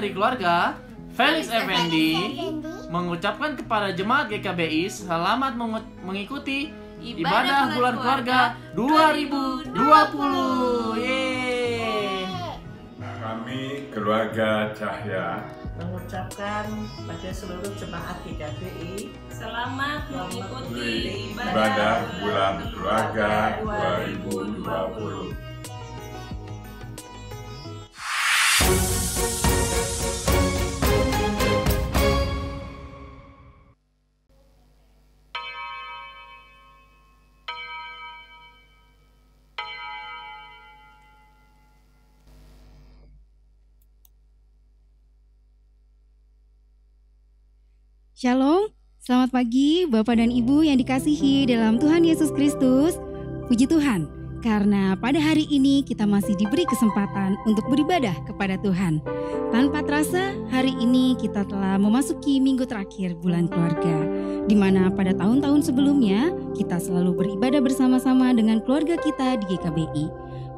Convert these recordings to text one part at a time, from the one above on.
dari keluarga Felix Effendi mengucapkan kepada jemaat GKBI selamat mengikuti ibadah bulan keluarga 2020. Yeay. Kami keluarga Cahya mengucapkan pada seluruh jemaat GKBI selamat mengikuti ibadah bulan keluarga 2020. Shalom, selamat pagi Bapak dan Ibu yang dikasihi dalam Tuhan Yesus Kristus. Puji Tuhan, karena pada hari ini kita masih diberi kesempatan untuk beribadah kepada Tuhan. Tanpa terasa, hari ini kita telah memasuki minggu terakhir bulan keluarga, di mana pada tahun-tahun sebelumnya kita selalu beribadah bersama-sama dengan keluarga kita di GKBI.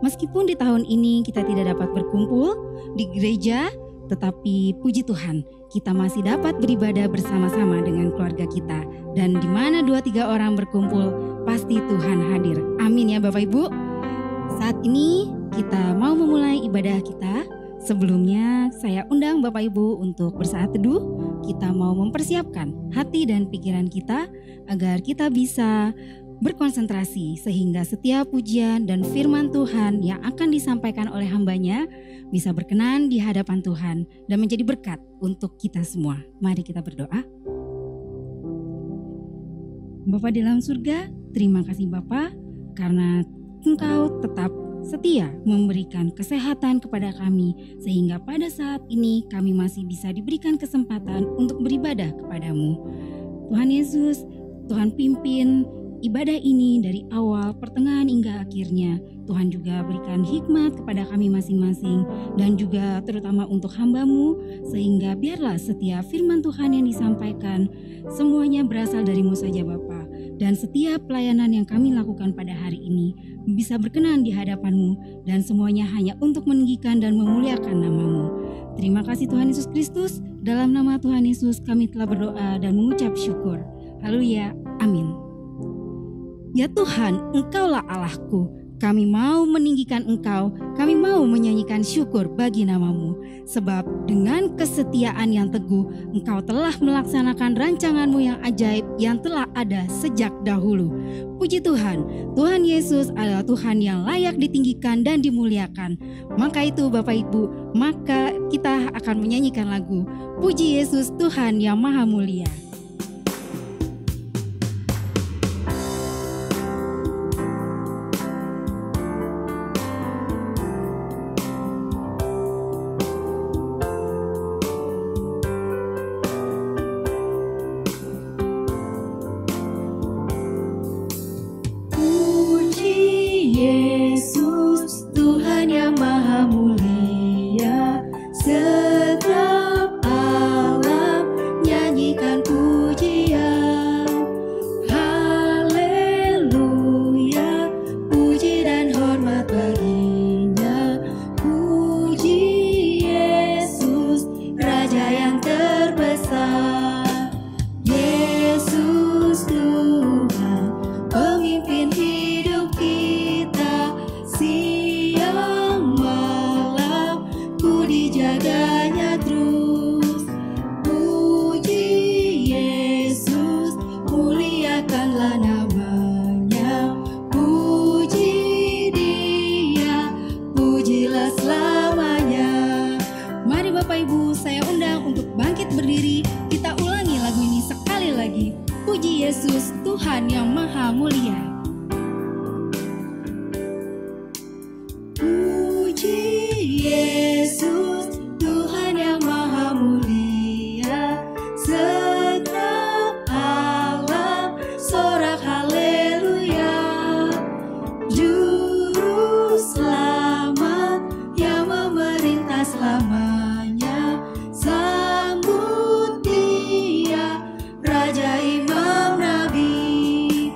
Meskipun di tahun ini kita tidak dapat berkumpul di gereja, tetapi puji Tuhan, kita masih dapat beribadah bersama-sama dengan keluarga kita. Dan di mana 2-3 orang berkumpul, pasti Tuhan hadir. Amin ya Bapak Ibu. Saat ini kita mau memulai ibadah kita. Sebelumnya saya undang Bapak Ibu untuk bersaat teduh. Kita mau mempersiapkan hati dan pikiran kita agar kita bisa berkonsentrasi sehingga setiap pujian dan firman Tuhan yang akan disampaikan oleh hambanya bisa berkenan di hadapan Tuhan dan menjadi berkat untuk kita semua. Mari kita berdoa. Bapa di dalam surga, terima kasih Bapa karena Engkau tetap setia memberikan kesehatan kepada kami sehingga pada saat ini kami masih bisa diberikan kesempatan untuk beribadah kepadamu. Tuhan Yesus, Tuhan pimpin ibadah ini dari awal, pertengahan hingga akhirnya. Tuhan juga berikan hikmat kepada kami masing-masing dan juga terutama untuk hamba-Mu sehingga biarlah setiap firman Tuhan yang disampaikan semuanya berasal dari-Mu saja Bapa. Dan setiap pelayanan yang kami lakukan pada hari ini bisa berkenan di hadapan-Mu dan semuanya hanya untuk meninggikan dan memuliakan nama-Mu. Terima kasih Tuhan Yesus Kristus. Dalam nama Tuhan Yesus kami telah berdoa dan mengucap syukur. Haleluya. Amin. Ya Tuhan, Engkaulah Allahku. Kami mau meninggikan Engkau, kami mau menyanyikan syukur bagi nama-Mu. Sebab dengan kesetiaan yang teguh, Engkau telah melaksanakan rancangan-Mu yang ajaib yang telah ada sejak dahulu. Puji Tuhan, Tuhan Yesus adalah Tuhan yang layak ditinggikan dan dimuliakan. Maka itu Bapak Ibu, maka kita akan menyanyikan lagu Puji Yesus Tuhan yang Maha Mulia. Raja Imam Nabi,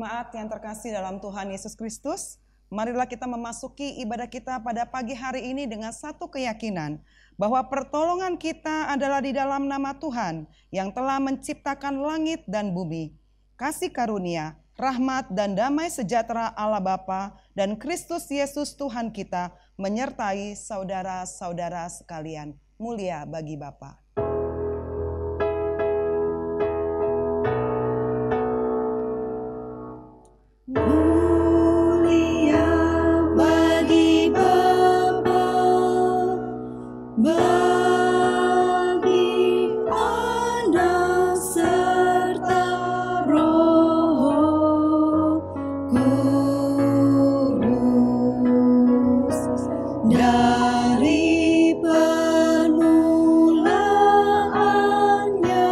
Jemaat yang terkasih dalam Tuhan Yesus Kristus, marilah kita memasuki ibadah kita pada pagi hari ini dengan satu keyakinan bahwa pertolongan kita adalah di dalam nama Tuhan yang telah menciptakan langit dan bumi. Kasih karunia, rahmat dan damai sejahtera Allah Bapa dan Kristus Yesus Tuhan kita menyertai saudara-saudara sekalian. Mulia bagi Bapa. Mulia bagi Bapa, bagi Anak serta Roh Kudus, dari permulaannya,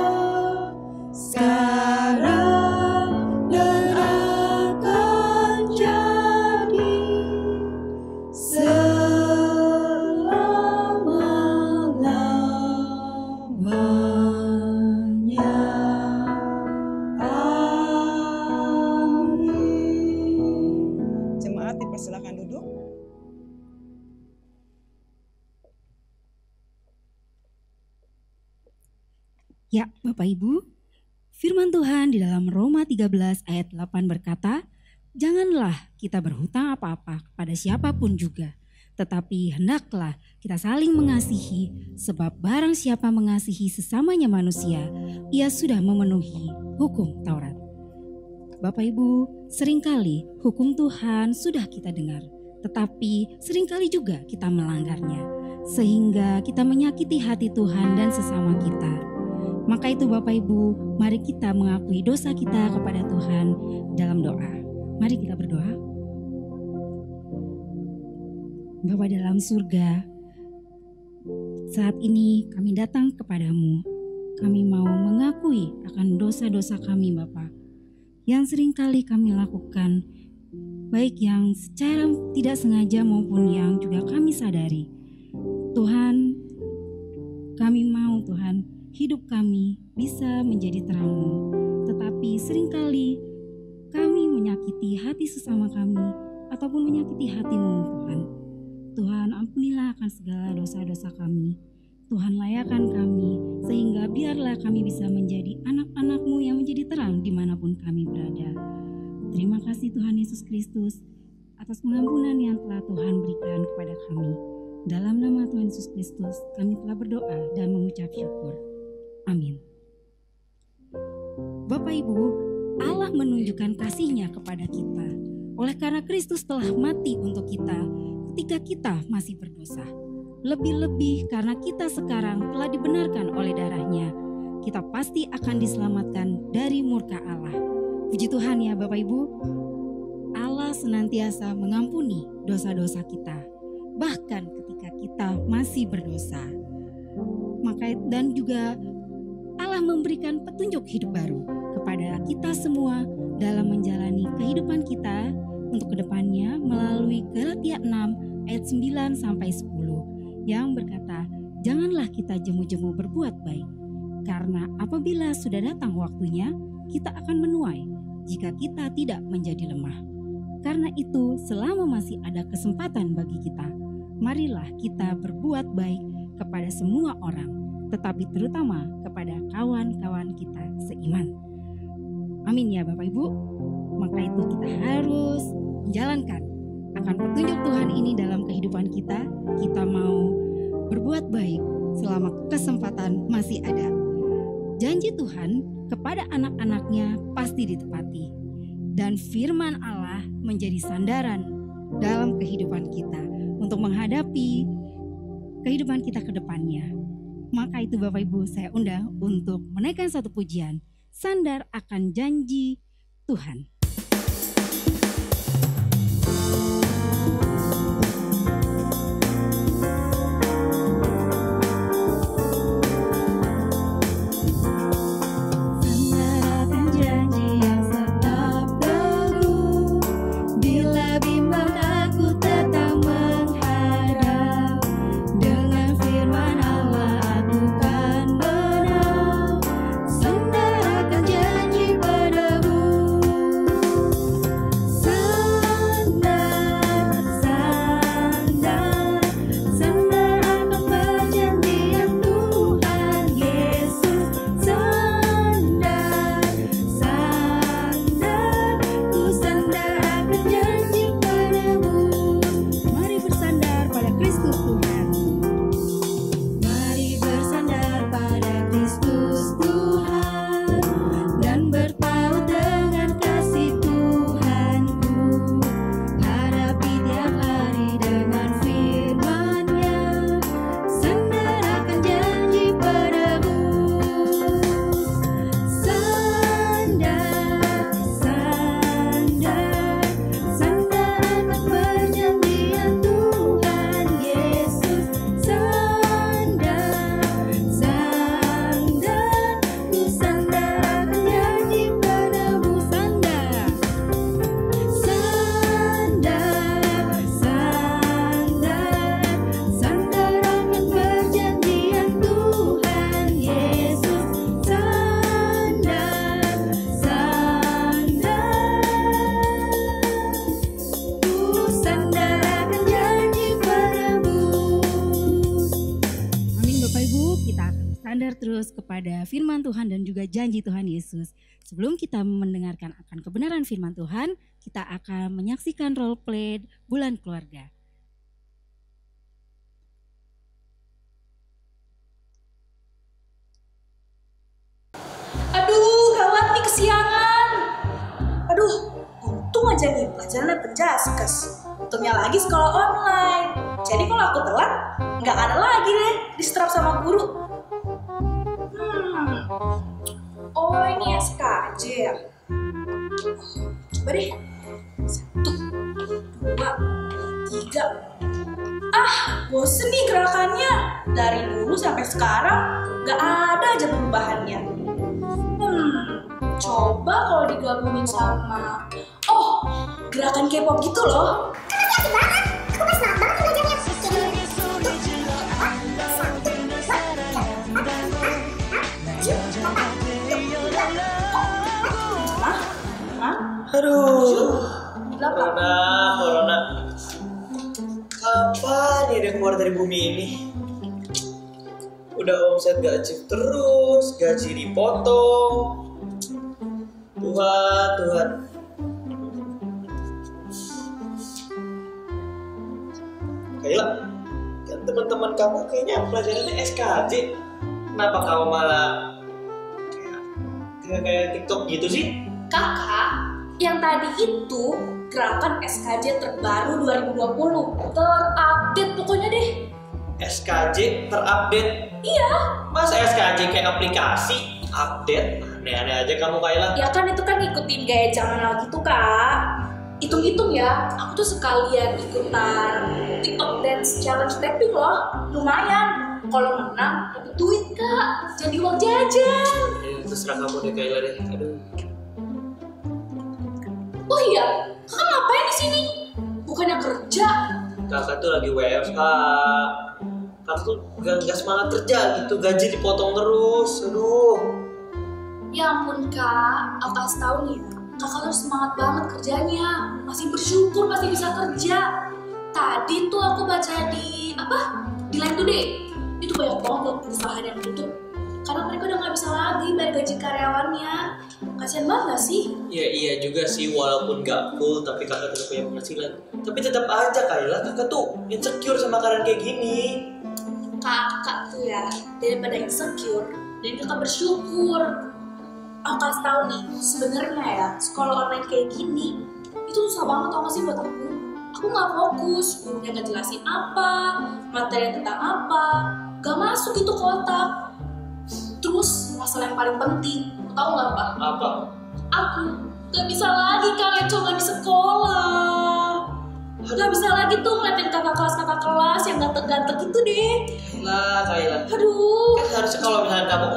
sekarang dan akan jadi selama-lamanya. Amin. Jemaat dipersilakan duduk. Ya, Bapak Ibu, firman Tuhan di dalam Roma 13 ayat 8 berkata, "Janganlah kita berhutang apa-apa kepada siapapun juga, tetapi hendaklah kita saling mengasihi, sebab barang siapa mengasihi sesamanya manusia, ia sudah memenuhi hukum Taurat." Bapak Ibu, seringkali hukum Tuhan sudah kita dengar, tetapi seringkali juga kita melanggarnya, sehingga kita menyakiti hati Tuhan dan sesama kita. Maka itu Bapak Ibu, mari kita mengakui dosa kita kepada Tuhan dalam doa. Mari kita berdoa. Bapa dalam surga, saat ini kami datang kepadamu. Kami mau mengakui akan dosa-dosa kami Bapa, yang seringkali kami lakukan, baik yang secara tidak sengaja maupun yang juga kami sadari. Tuhan, kami mau Tuhan, hidup kami bisa menjadi terang-Mu, tetapi seringkali kami menyakiti hati sesama kami ataupun menyakiti hati-Mu Tuhan. Tuhan, ampunilah akan segala dosa-dosa kami. Tuhan, layakan kami sehingga biarlah kami bisa menjadi anak-anak-Mu yang menjadi terang dimanapun kami berada. Terima kasih Tuhan Yesus Kristus atas pengampunan yang telah Tuhan berikan kepada kami. Dalam nama Tuhan Yesus Kristus kami telah berdoa dan mengucap syukur. Amin. Bapak Ibu, Allah menunjukkan kasih-Nya kepada kita oleh karena Kristus telah mati untuk kita ketika kita masih berdosa. Lebih-lebih karena kita sekarang telah dibenarkan oleh darah-Nya, kita pasti akan diselamatkan dari murka Allah. Puji Tuhan ya Bapak Ibu, Allah senantiasa mengampuni dosa-dosa kita, bahkan ketika kita masih berdosa. Maka dan juga Allah memberikan petunjuk hidup baru kepada kita semua dalam menjalani kehidupan kita untuk kedepannya melalui Galatia 6 ayat 9 sampai 10 yang berkata, "Janganlah kita jemu-jemu berbuat baik, karena apabila sudah datang waktunya, kita akan menuai jika kita tidak menjadi lemah. Karena itu, selama masih ada kesempatan bagi kita, marilah kita berbuat baik kepada semua orang, tetapi terutama kepada kawan-kawan kita seiman." Amin ya Bapak Ibu. Maka itu kita harus menjalankan akan petunjuk Tuhan ini dalam kehidupan kita. Kita mau berbuat baik selama kesempatan masih ada. Janji Tuhan kepada anak-anaknya pasti ditepati. Dan firman Allah menjadi sandaran dalam kehidupan kita untuk menghadapi kehidupan kita ke depannya. Maka itu Bapak Ibu, saya undang untuk menaikkan satu pujian, Sandar Akan Janji Tuhan. Janji padamu bersandar terus kepada firman Tuhan dan juga janji Tuhan Yesus. Sebelum kita mendengarkan akan kebenaran firman Tuhan, kita akan menyaksikan role play Bulan Keluarga. Aduh, gawat nih kesiangan. Aduh, untung aja nih pelajarannya penjaskes. Untungnya lagi sekolah online. Jadi kalau aku telat, nggak ada lagi deh distrap sama guru. Oh ini SKJ ya. Coba deh. 1, 2, 3. Bosen nih gerakannya. Dari dulu sampai sekarang nggak ada aja perubahannya. Coba kalau digabungin sama gerakan K-pop gitu loh. Aduh, corona. Kapan ya dia keluar dari bumi ini? Udah omset gak achieve terus, gaji dipotong. Tuhan. Kayla, kan teman-teman kamu kayaknya pelajarannya SKJ. Kenapa kamu malah kayak TikTok gitu sih? Kakak, yang tadi itu gerakan SKJ terbaru 2020. Terupdate pokoknya deh. SKJ terupdate? Iya. Masa SKJ kayak aplikasi? Update? Aneh-aneh aja kamu, Kayla. Ya kan itu kan ngikutin gaya zaman now gitu, Kak. Hitung-hitung ya, aku tuh sekalian ikutan TikTok Dance Challenge Tapping loh. Lumayan. Kalau menang, dapat duit, Kak. Jadi uang jajan. Terserah kamu deh, Kayla deh. Aduh. Oh iya, kakak ngapain di sini? Bukannya kerja? Kakak tuh lagi WFH. Kakak tuh gak semangat kerja gitu, gaji dipotong terus. Aduh. Ya ampun Kak, aku kasih tau nih, kakak harus semangat banget kerjanya. Masih bersyukur masih bisa kerja. Tadi tuh aku baca di Line Today. Itu banyak banget loh perusahaan yang tutup. Karena mereka udah gak bisa lagi bayar gaji karyawannya. Kasian banget gak sih? Ya iya juga sih, walaupun gak full tapi kakak tetap punya penghasilan. Tapi tetap aja Kayla, kakak tuh insecure sama keadaan kayak gini. Kakak tuh ya, daripada insecure, dan kakak bersyukur. Aku kasih tau nih, sebenarnya ya sekolah online kayak gini itu susah banget tau gak sih buat aku. Aku gak fokus, gurunya gak jelasin apa, materi tentang apa, gak masuk itu ke otak. Terus masalah yang paling penting, tau gak Pak? Apa? Aku gak bisa lagi kalian coba di sekolah. Gak bisa lagi tuh ngeliatin kakak kelas yang ganteng-ganteng itu deh. Kayla. Aduh. Kan harusnya kalau misalnya kamu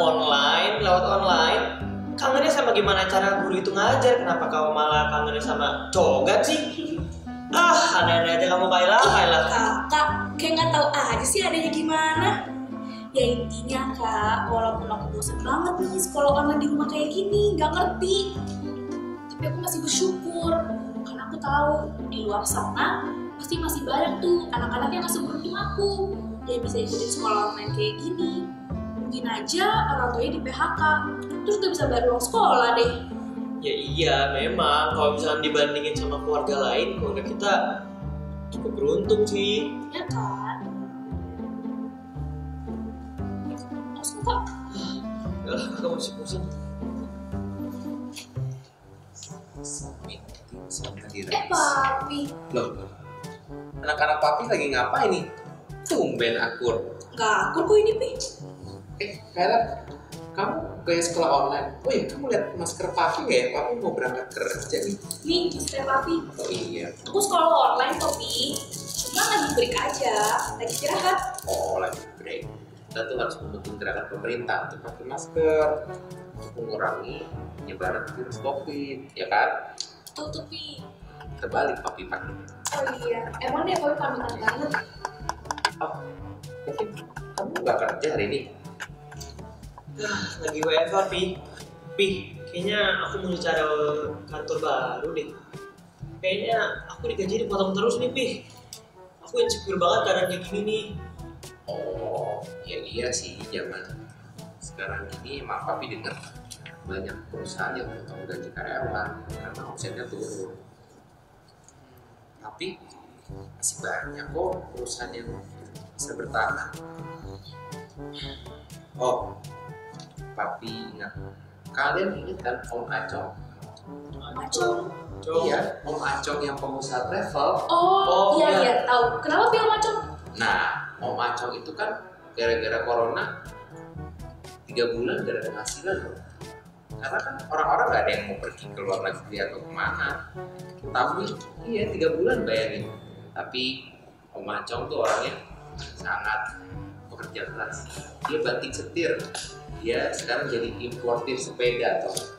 lewat online, kangennya sama gimana cara guru itu ngajar. Kenapa kamu malah kangennya sama cogat sih? Aneh-aneh aja kamu Kayla. Kakak, kayak gak tahu aja sih adanya gimana. Ya intinya Kak, walaupun aku bosan banget nih sekolah online di rumah kayak gini, gak ngerti. Tapi aku masih bersyukur, karena aku tahu di luar sana pasti masih banyak tuh anak-anak yang gak seberuntung aku yang bisa ikutin sekolah online kayak gini. Mungkin aja orang tuanya di PHK, terus gak bisa bayar uang sekolah deh. Ya iya memang, kalau misalnya dibandingin sama keluarga lain, keluarga kita cukup beruntung sih. Ya kan? Kak. Kakak masih pusing. Papi. Loh, anak-anak papi lagi ngapain nih? Tumben akur. Gak akur kok ini, Pi. Kayla, kamu gaya sekolah online. Oh iya, kamu lihat masker papi nggak ya? Papi mau berangkat kerja nih. Nih, masker Papi. Oh iya. Aku sekolah online kok, Pi. Cuma lagi break aja, lagi istirahat. Oh, lagi break. Kita tuh harus mendukung gerakan pemerintah untuk pakai masker, untuk mengurangi penyebaran virus COVID, ya kan? Tuh, Pi. Terbalik papi pakai. Oh iya, emang deh Papi pamitan banget. Oh, mungkin kamu nggak kerja hari ini? Lagi WFH Pi, kayaknya aku mau cari kantor baru deh. Kayaknya aku digaji dipotong terus nih Pi. Aku insecure banget keadaan kayak gini nih. Oh, ya iya sih, sekarang ini emang papi dengar banyak perusahaan yang potong gaji karyawan karena omsetnya turun. Tapi masih banyak kok perusahaan yang bisa bertahan. Oh, papi ingat. Kalian ingat kan Om Acong? Acong. Iya, Om Acong yang pengusaha travel. Oh, iya tahu. Kenapa Om Acong? Nah, Om Acong itu kan gara-gara corona 3 bulan gak ada penghasilan loh. Karena kan orang-orang gak ada yang mau pergi ke luar negeri atau kemana. Tapi iya 3 bulan bayangin. Tapi Om Acong tuh orangnya sangat pekerja keras. Dia banting setir. Dia sekarang jadi importir sepeda tuh.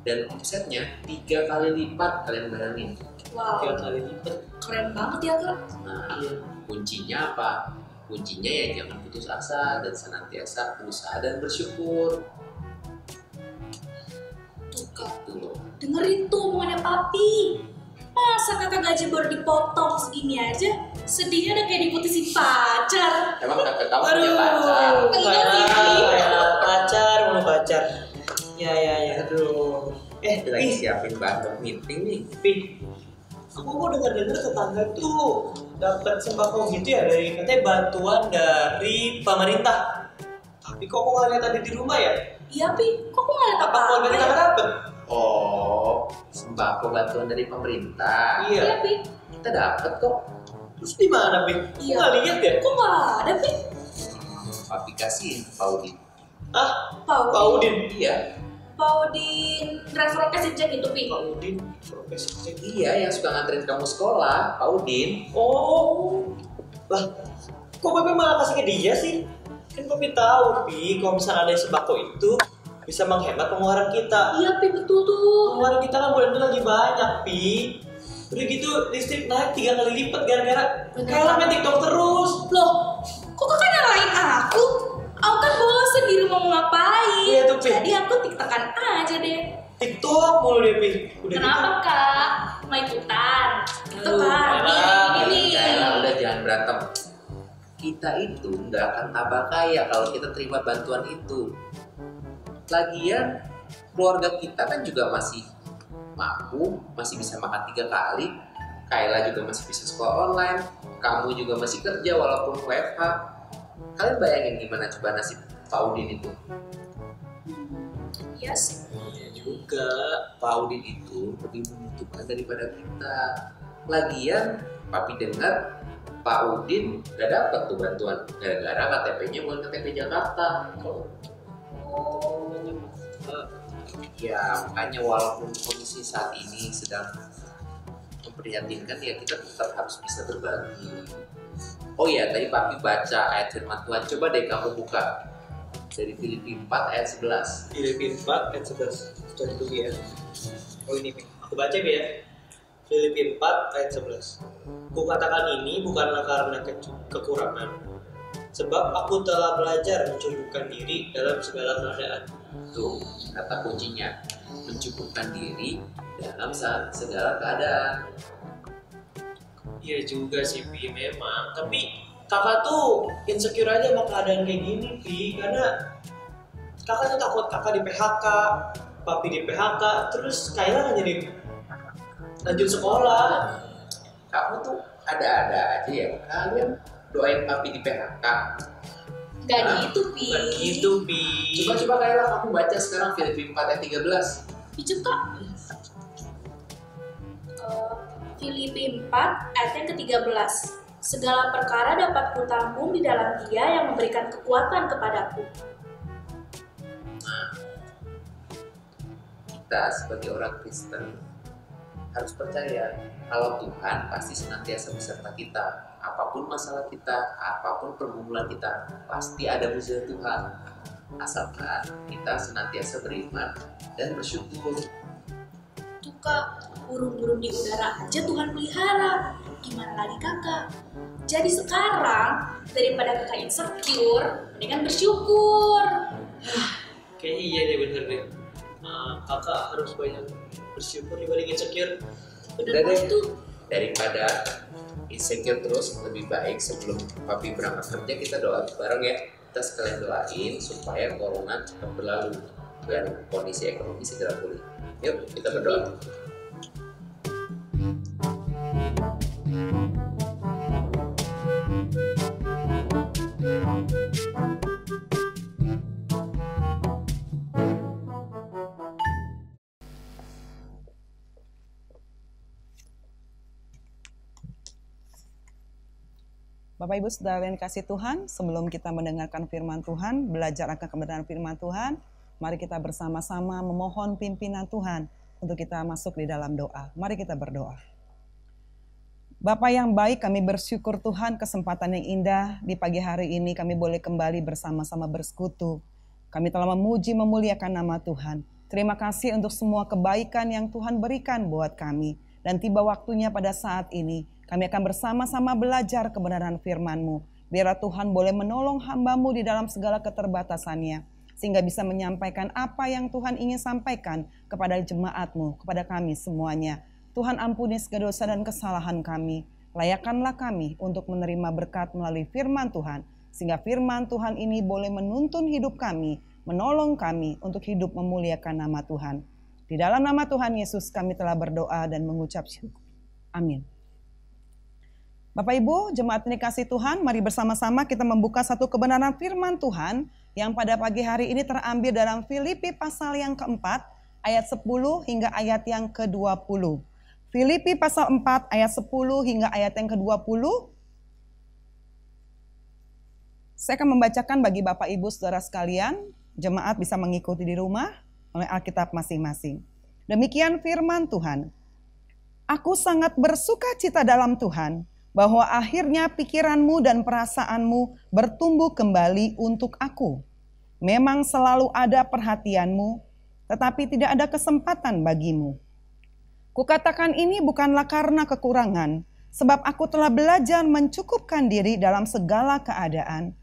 Dan omsetnya 3 kali lipat, kalian bayangin. Wow. 3 kali lipat. Keren banget ya kak. Nah, kuncinya apa? Kuncinya ya jangan putus asa dan senantiasa berusaha dan bersyukur. Tuh kak, Gitu loh. dengerin tuh omongannya papi. Masa kakak gaji baru dipotong segini aja, sedihnya udah kayak diputusin pacar. Emang kakak kamu punya pacar? Enggak sih, Pi. Pacar, mau pacar. Ya. Aduh. Lagi siapin bahan meeting nih. Pi, aku mau dengar tetangga tuh dapat sembako gitu ya dari katanya bantuan dari pemerintah. Tapi kok nggak lihat ada di rumah ya? Iya Pi, kok aku nggak liat Apa apa-apa keluarga kita nggak dapet? Oh, sembako bantuan dari pemerintah. Iya. Pi. Kita dapat kok. Terus di mana Pi? Iya. Nggak lihat ya? Kok nggak ada Pi? Papi kasihin ke Paudin. Ah, Paudin. Paudin. Iya. Paudin driver Rocket Jack itu Pi. Paudin, profesi. Iya, yang suka nganterin kamu sekolah, Paudin. Oh, lah, kok Papi malah kasih ke dia sih? Kan Papi tahu, Pi, kalau misalnya ada sembako itu bisa menghemat pengeluaran kita. Iya Pi, betul tuh. Pengeluaran kita kan bulan itu lagi banyak, Pi. Udah gitu listrik naik 3 kali lipat gara-gara kayak main TikTok terus. Loh, kok kakak nyalain aku? Aku kan bosen di rumah mau ngapain. Iya tuh, Pi. Jadi aku tiktokan aja deh. TikTok mulu deh, Pi. Udah Kenapa kak? Mau ikutan? Gitu kan? Ini. Udah jangan berantem. Kita itu nggak akan tambah kaya kalau kita terima bantuan itu. Lagian keluarga kita kan juga masih mampu, masih bisa makan 3 kali. Kayla juga masih bisa sekolah online. Kamu juga masih kerja walaupun WFH. Kalian bayangin gimana coba nasib Paudin itu? Iya sih. Ya juga, Paudin itu lebih membutuhkan daripada kita. Lagian, Papi dengar Pak Udin gak dapat tuh bantuan gara-gara KTP-nya bukan KTP Jakarta. Ya makanya walaupun kondisi saat ini sedang memprihatinkan ya kita tetap harus bisa berbagi. Oh iya, tadi Papi baca ayat firman Tuhan. Coba deh kamu buka dari Filipi 4 ayat 11. Filipi 4 ayat 11. Coba itu ya. Oh ini, Pi. Aku baca ya. Filipi 4 ayat 11. Kukatakan ini bukanlah karena kekurangan, sebab aku telah belajar mencukupkan diri dalam segala keadaan. Tuh, kata kuncinya, mencukupkan diri dalam segala keadaan. Iya juga sih, Pi, memang. Tapi kakak tuh insecure aja sama keadaan kayak gini, Pi. Karena kakak tuh takut kakak di PHK, Papi di PHK, terus Kayla nggak jadi lanjut sekolah. Kamu tuh ada-ada aja ya. Kalian doain Papi di PHK. Gak gitu Pi. Gak gitu, Pi. Coba Kayla kamu baca sekarang Filipi 4 ayat 13. Pijat kak. Filipi 4 ayat yang ke-13. Segala perkara dapat kutanggung di dalam Dia yang memberikan kekuatan kepadaku. Nah, kita sebagai orang Kristen harus percaya kalau Tuhan pasti senantiasa beserta kita. Apapun masalah kita, apapun pergumulan kita, pasti ada mujizat Tuhan. Asalkan kita senantiasa beriman dan bersyukur. Tuh kak, burung-burung di udara aja Tuhan pelihara. Gimana lagi kakak? Jadi sekarang, daripada kakak insecure, mendingan bersyukur. Kayaknya iya deh, bener deh. Kakak harus banyak bersyukur dibanding insecure. Udah deh tuh. Daripada insecure terus, lebih baik sebelum Papi berangkat kerja kita doa bareng ya. kita sekalian doain supaya corona cepat berlalu dan kondisi ekonomi segera pulih. Yuk kita berdoa. Bapak Ibu Saudara yang dikasih Tuhan, sebelum kita mendengarkan firman Tuhan, belajar akan kebenaran firman Tuhan, mari kita bersama-sama memohon pimpinan Tuhan untuk kita masuk di dalam doa. Mari kita berdoa. Bapa yang baik, kami bersyukur Tuhan kesempatan yang indah di pagi hari ini kami boleh kembali bersama-sama bersekutu. Kami telah memuji memuliakan nama Tuhan. Terima kasih untuk semua kebaikan yang Tuhan berikan buat kami. Dan tiba waktunya pada saat ini, kami akan bersama-sama belajar kebenaran firman-Mu. Biarlah Tuhan boleh menolong hamba-Mu di dalam segala keterbatasannya. Sehingga bisa menyampaikan apa yang Tuhan ingin sampaikan kepada jemaat-Mu, kepada kami semuanya. Tuhan ampuni segala dosa dan kesalahan kami. Layakkanlah kami untuk menerima berkat melalui firman Tuhan. Sehingga firman Tuhan ini boleh menuntun hidup kami, menolong kami untuk hidup memuliakan nama Tuhan. Di dalam nama Tuhan Yesus kami telah berdoa dan mengucap syukur. Amin. Bapak Ibu, jemaat yang dikasihi Tuhan, mari bersama-sama kita membuka satu kebenaran firman Tuhan yang pada pagi hari ini terambil dalam Filipi pasal yang keempat, ayat 10 hingga ayat yang ke-20. Filipi pasal 4 ayat 10 hingga ayat yang ke-20. Saya akan membacakan bagi Bapak Ibu Saudara sekalian, jemaat bisa mengikuti di rumah oleh Alkitab masing-masing. Demikian firman Tuhan. Aku sangat bersuka cita dalam Tuhan, bahwa akhirnya pikiranmu dan perasaanmu bertumbuh kembali untuk aku. Memang selalu ada perhatianmu, tetapi tidak ada kesempatan bagimu. Kukatakan ini bukanlah karena kekurangan, sebab aku telah belajar mencukupkan diri dalam segala keadaan.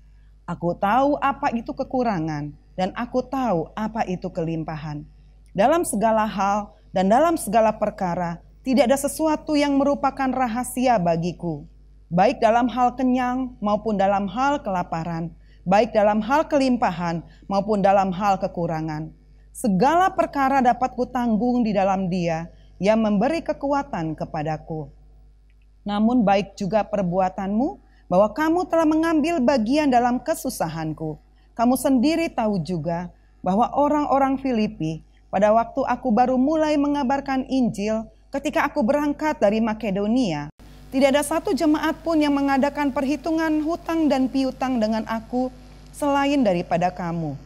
Aku tahu apa itu kekurangan, dan aku tahu apa itu kelimpahan. Dalam segala hal dan dalam segala perkara, tidak ada sesuatu yang merupakan rahasia bagiku. Baik dalam hal kenyang maupun dalam hal kelaparan, baik dalam hal kelimpahan maupun dalam hal kekurangan. Segala perkara dapat kutanggung di dalam Dia yang memberi kekuatan kepadaku. Namun baik juga perbuatanmu, bahwa kamu telah mengambil bagian dalam kesusahanku. Kamu sendiri tahu juga bahwa orang-orang Filipi, pada waktu aku baru mulai mengabarkan Injil, ketika aku berangkat dari Makedonia, tidak ada satu jemaat pun yang mengadakan perhitungan hutang dan piutang dengan aku selain daripada kamu.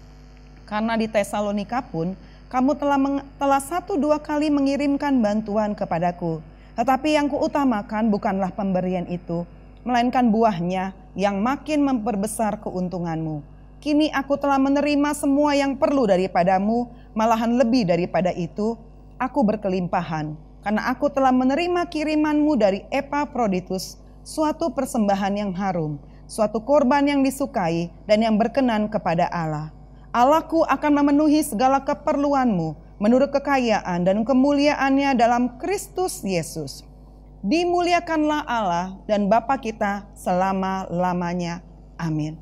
Karena di Tesalonika pun, kamu telah 1-2 kali mengirimkan bantuan kepadaku. Tetapi yang kuutamakan bukanlah pemberian itu, melainkan buahnya yang makin memperbesar keuntunganmu. Kini aku telah menerima semua yang perlu daripadamu, malahan lebih daripada itu, aku berkelimpahan. Karena aku telah menerima kirimanmu dari Epaphroditus, suatu persembahan yang harum, suatu korban yang disukai dan yang berkenan kepada Allah. Allahku akan memenuhi segala keperluanmu menurut kekayaan dan kemuliaannya dalam Kristus Yesus. Dimuliakanlah Allah dan Bapa kita selama-lamanya. Amin.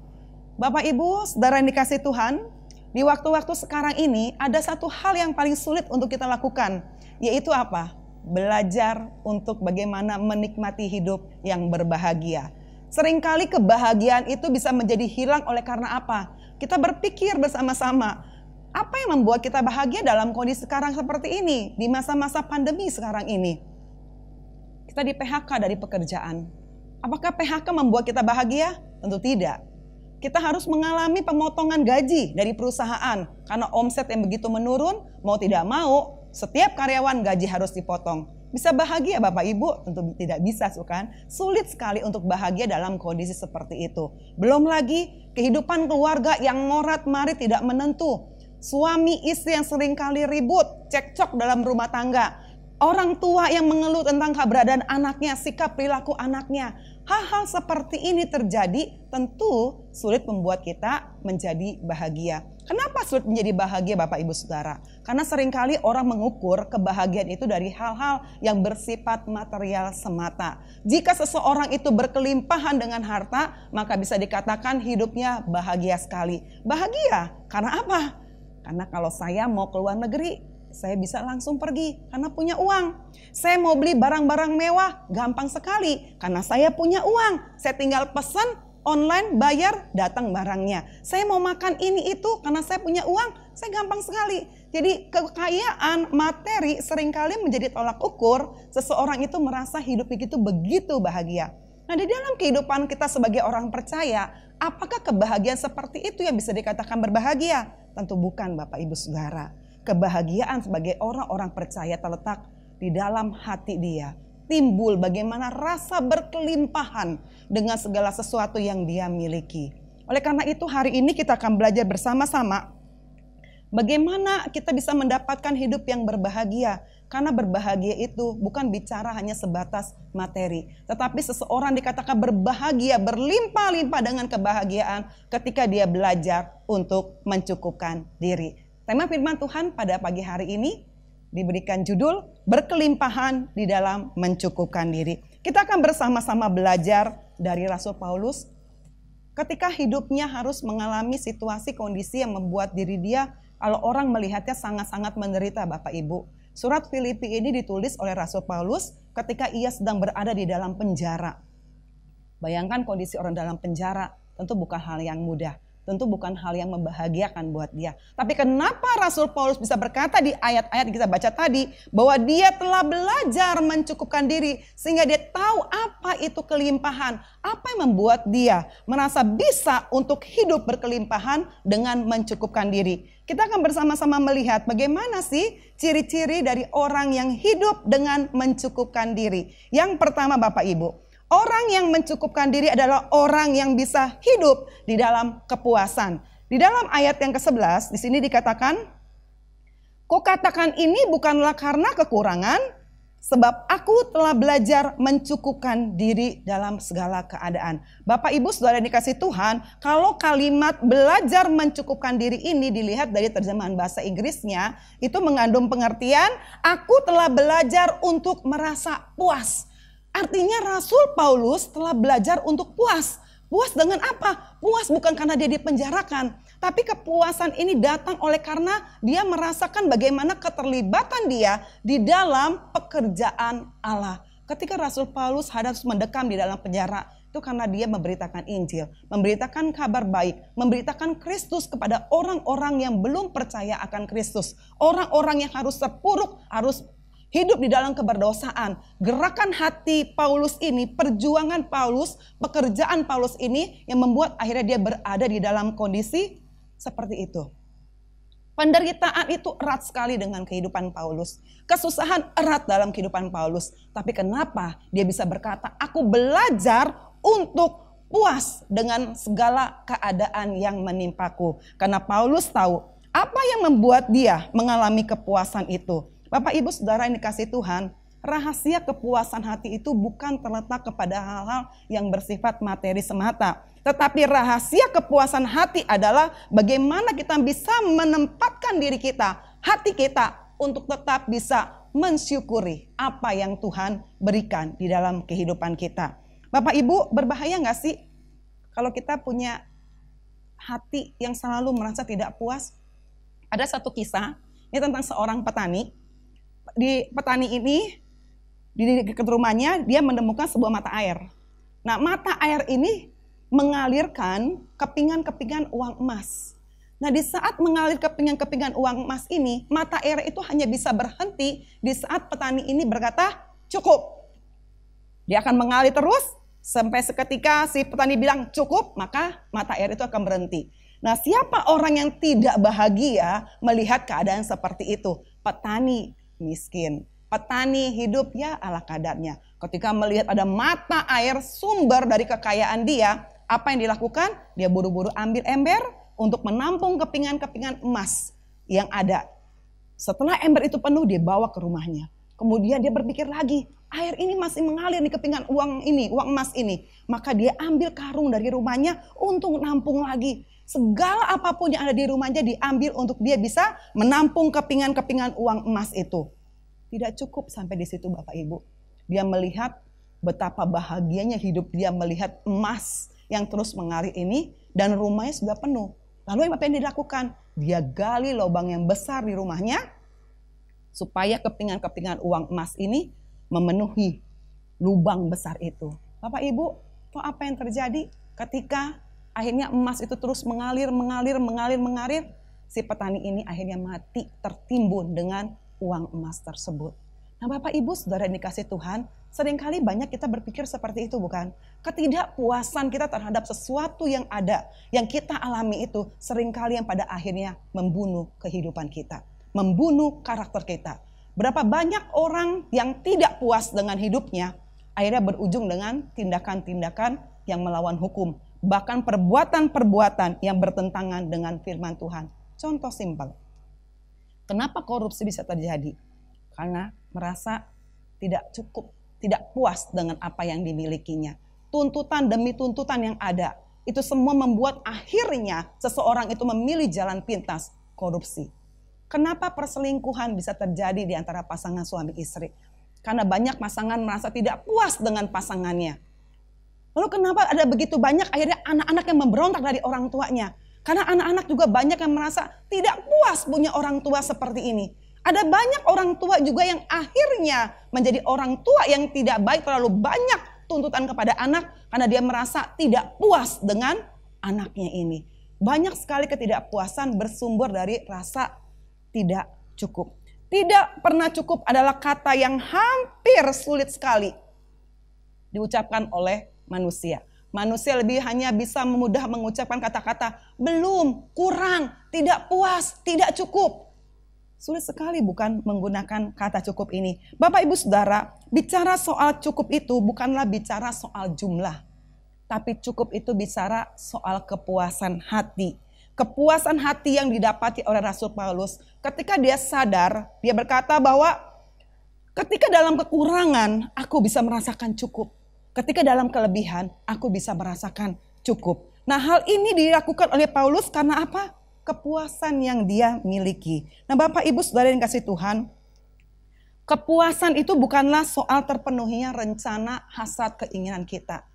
Bapak Ibu, saudara yang dikasihi Tuhan, di waktu-waktu sekarang ini ada satu hal yang paling sulit untuk kita lakukan, yaitu apa? Belajar untuk bagaimana menikmati hidup yang berbahagia. Seringkali kebahagiaan itu bisa menjadi hilang oleh karena apa? Kita berpikir bersama-sama, apa yang membuat kita bahagia dalam kondisi sekarang seperti ini, di masa-masa pandemi sekarang ini? Kita di PHK dari pekerjaan. Apakah PHK membuat kita bahagia? Tentu tidak. Kita harus mengalami pemotongan gaji dari perusahaan karena omset yang begitu menurun, mau tidak mau, setiap karyawan gaji harus dipotong. Bisa bahagia Bapak Ibu? Tentu tidak bisa, kan? Sulit sekali untuk bahagia dalam kondisi seperti itu. Belum lagi kehidupan keluarga yang morat-marit tidak menentu. Suami istri yang seringkali ribut, cekcok dalam rumah tangga. Orang tua yang mengeluh tentang keberadaan anaknya, sikap perilaku anaknya. hal-hal seperti ini terjadi tentu sulit membuat kita menjadi bahagia. Kenapa sulit menjadi bahagia Bapak Ibu Saudara? Karena seringkali orang mengukur kebahagiaan itu dari hal-hal yang bersifat material semata. Jika seseorang itu berkelimpahan dengan harta, maka bisa dikatakan hidupnya bahagia sekali. Bahagia karena apa? Karena kalau saya mau ke luar negeri, saya bisa langsung pergi karena punya uang. Saya mau beli barang-barang mewah, gampang sekali karena saya punya uang. Saya tinggal pesan online, bayar, datang barangnya. Saya mau makan ini itu karena saya punya uang, saya gampang sekali. Jadi kekayaan materi seringkali menjadi tolak ukur seseorang itu merasa hidupnya itu begitu bahagia. Nah, di dalam kehidupan kita sebagai orang percaya, apakah kebahagiaan seperti itu yang bisa dikatakan berbahagia? Tentu bukan Bapak Ibu Saudara. Kebahagiaan sebagai orang-orang percaya terletak di dalam hati dia. Timbul bagaimana rasa berkelimpahan dengan segala sesuatu yang dia miliki. Oleh karena itu hari ini kita akan belajar bersama-sama bagaimana kita bisa mendapatkan hidup yang berbahagia. Karena berbahagia itu bukan bicara hanya sebatas materi. Tetapi seseorang dikatakan berbahagia, berlimpah-limpah dengan kebahagiaan ketika dia belajar untuk mencukupkan diri. Tema firman Tuhan pada pagi hari ini diberikan judul berkelimpahan di dalam mencukupkan diri. Kita akan bersama-sama belajar dari Rasul Paulus ketika hidupnya harus mengalami situasi kondisi yang membuat diri dia kalau orang melihatnya sangat-sangat menderita Bapak Ibu. Surat Filipi ini ditulis oleh Rasul Paulus ketika ia sedang berada di dalam penjara. Bayangkan kondisi orang dalam penjara tentu bukan hal yang mudah. Tentu bukan hal yang membahagiakan buat dia. Tapi kenapa Rasul Paulus bisa berkata di ayat-ayat yang kita baca tadi bahwa dia telah belajar mencukupkan diri sehingga dia tahu apa itu kelimpahan, apa yang membuat dia merasa bisa untuk hidup berkelimpahan dengan mencukupkan diri. Kita akan bersama-sama melihat bagaimana sih ciri-ciri dari orang yang hidup dengan mencukupkan diri. Yang pertama Bapak Ibu, orang yang mencukupkan diri adalah orang yang bisa hidup di dalam kepuasan. Di dalam ayat yang ke-11 di sini dikatakan, "Kukatakan ini bukanlah karena kekurangan, sebab aku telah belajar mencukupkan diri dalam segala keadaan." Bapak Ibu Saudara yang dikasih Tuhan, kalau kalimat belajar mencukupkan diri ini dilihat dari terjemahan bahasa Inggrisnya, itu mengandung pengertian, aku telah belajar untuk merasa puas. Artinya Rasul Paulus telah belajar untuk puas. Puas dengan apa? Puas bukan karena dia dipenjarakan. Tapi kepuasan ini datang oleh karena dia merasakan bagaimana keterlibatan dia di dalam pekerjaan Allah. Ketika Rasul Paulus harus mendekam di dalam penjara, itu karena dia memberitakan Injil, memberitakan kabar baik, memberitakan Kristus kepada orang-orang yang belum percaya akan Kristus. Orang-orang yang harus terpuruk, harus hidup di dalam keberdosaan. Gerakan hati Paulus ini, perjuangan Paulus, pekerjaan Paulus ini yang membuat akhirnya dia berada di dalam kondisi seperti itu. Penderitaan itu erat sekali dengan kehidupan Paulus. Kesusahan erat dalam kehidupan Paulus. Tapi kenapa dia bisa berkata, aku belajar untuk puas dengan segala keadaan yang menimpaku. Karena Paulus tahu apa yang membuat dia mengalami kepuasan itu. Bapak Ibu Saudara yang dikasih Tuhan, rahasia kepuasan hati itu bukan terletak kepada hal-hal yang bersifat materi semata. Tetapi rahasia kepuasan hati adalah bagaimana kita bisa menempatkan diri kita, hati kita untuk tetap bisa mensyukuri apa yang Tuhan berikan di dalam kehidupan kita. Bapak Ibu, berbahaya nggak sih kalau kita punya hati yang selalu merasa tidak puas? Ada satu kisah, ini tentang seorang petani. Di petani ini, di dekat rumahnya, dia menemukan sebuah mata air. Nah, mata air ini mengalirkan kepingan-kepingan uang emas. Nah, di saat mengalir kepingan-kepingan uang emas ini, mata air itu hanya bisa berhenti di saat petani ini berkata, cukup. Dia akan mengalir terus, sampai seketika si petani bilang cukup, maka mata air itu akan berhenti. Nah, siapa orang yang tidak bahagia melihat keadaan seperti itu? Petani miskin. Petani hidup ya ala kadarnya. Ketika melihat ada mata air sumber dari kekayaan dia, apa yang dilakukan? Dia buru-buru ambil ember untuk menampung kepingan-kepingan emas yang ada. Setelah ember itu penuh, dia bawa ke rumahnya. Kemudian dia berpikir lagi, air ini masih mengalir di kepingan uang emas ini. Maka dia ambil karung dari rumahnya untuk nampung lagi. Segala apapun yang ada di rumahnya diambil untuk dia bisa menampung kepingan-kepingan uang emas itu. Tidak cukup sampai di situ Bapak Ibu. Dia melihat betapa bahagianya hidup dia melihat emas yang terus mengalir ini dan rumahnya sudah penuh. Lalu apa yang dilakukan? Dia gali lubang yang besar di rumahnya supaya kepingan-kepingan uang emas ini memenuhi lubang besar itu. Bapak Ibu, tahu apa yang terjadi ketika akhirnya emas itu terus mengalir, si petani ini akhirnya mati tertimbun dengan uang emas tersebut. Nah Bapak Ibu Saudara yang dikasih Tuhan, seringkali banyak kita berpikir seperti itu bukan? Ketidakpuasan kita terhadap sesuatu yang ada, yang kita alami itu seringkali yang pada akhirnya membunuh kehidupan kita, membunuh karakter kita. Berapa banyak orang yang tidak puas dengan hidupnya, akhirnya berujung dengan tindakan-tindakan yang melawan hukum. Bahkan perbuatan-perbuatan yang bertentangan dengan firman Tuhan. Contoh simpel. Kenapa korupsi bisa terjadi? Karena merasa tidak cukup, tidak puas dengan apa yang dimilikinya. Tuntutan demi tuntutan yang ada, itu semua membuat akhirnya seseorang itu memilih jalan pintas, korupsi. Kenapa perselingkuhan bisa terjadi di antara pasangan suami istri? Karena banyak pasangan merasa tidak puas dengan pasangannya. Lalu kenapa ada begitu banyak akhirnya anak-anak yang memberontak dari orang tuanya? Karena anak-anak juga banyak yang merasa tidak puas punya orang tua seperti ini. Ada banyak orang tua juga yang akhirnya menjadi orang tua yang tidak baik, terlalu banyak tuntutan kepada anak karena dia merasa tidak puas dengan anaknya ini. Banyak sekali ketidakpuasan bersumber dari rasa tidak cukup. Tidak pernah cukup adalah kata yang hampir sulit sekali diucapkan oleh manusia. Manusia lebih hanya bisa mudah mengucapkan kata-kata belum, kurang, tidak puas, tidak cukup. Sulit sekali bukan menggunakan kata cukup ini. Bapak Ibu Saudara, bicara soal cukup itu bukanlah bicara soal jumlah. Tapi cukup itu bicara soal kepuasan hati. Kepuasan hati yang didapati oleh Rasul Paulus ketika dia sadar, dia berkata bahwa ketika dalam kekurangan aku bisa merasakan cukup. Ketika dalam kelebihan aku bisa merasakan cukup. Nah hal ini dilakukan oleh Paulus karena apa? Kepuasan yang dia miliki. Nah Bapak Ibu Saudara yang kasih Tuhan, kepuasan itu bukanlah soal terpenuhinya rencana, hasrat, keinginan kita.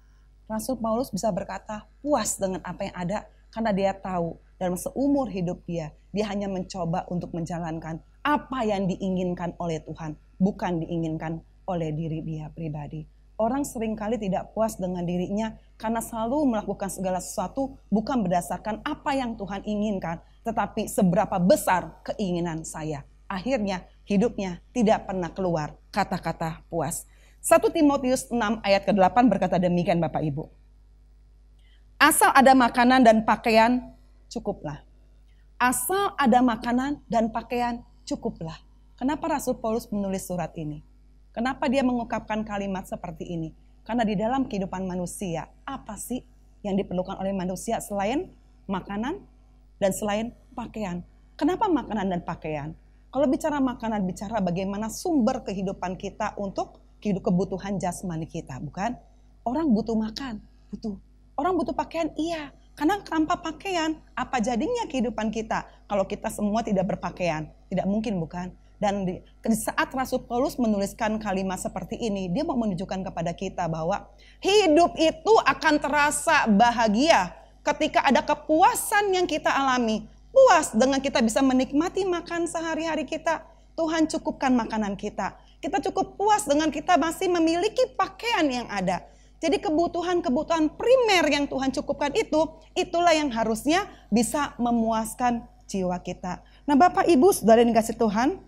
Rasul Paulus bisa berkata puas dengan apa yang ada karena dia tahu dalam seumur hidup dia hanya mencoba untuk menjalankan apa yang diinginkan oleh Tuhan, bukan diinginkan oleh diri dia pribadi. Orang seringkali tidak puas dengan dirinya karena selalu melakukan segala sesuatu bukan berdasarkan apa yang Tuhan inginkan, tetapi seberapa besar keinginan saya. Akhirnya hidupnya tidak pernah keluar kata-kata puas. 1 Timotius 6 ayat ke-8 berkata demikian Bapak Ibu. Asal ada makanan dan pakaian, cukuplah. Asal ada makanan dan pakaian, cukuplah. Kenapa Rasul Paulus menulis surat ini? Kenapa dia mengungkapkan kalimat seperti ini? Karena di dalam kehidupan manusia, apa sih yang diperlukan oleh manusia selain makanan dan selain pakaian? Kenapa makanan dan pakaian? Kalau bicara makanan, bicara bagaimana sumber kehidupan kita untuk kebutuhan jasmani kita, bukan? Orang butuh makan, butuh. Orang butuh pakaian, iya. Karena tanpa pakaian, apa jadinya kehidupan kita? Kalau kita semua tidak berpakaian, tidak mungkin bukan? Dan di saat Rasul Paulus menuliskan kalimat seperti ini, dia mau menunjukkan kepada kita bahwa hidup itu akan terasa bahagia ketika ada kepuasan yang kita alami. Puas dengan kita bisa menikmati makan sehari-hari kita. Tuhan cukupkan makanan kita. Kita cukup puas dengan kita masih memiliki pakaian yang ada. Jadi kebutuhan-kebutuhan primer yang Tuhan cukupkan itulah yang harusnya bisa memuaskan jiwa kita. Nah Bapak Ibu Saudara yang dikasih Tuhan,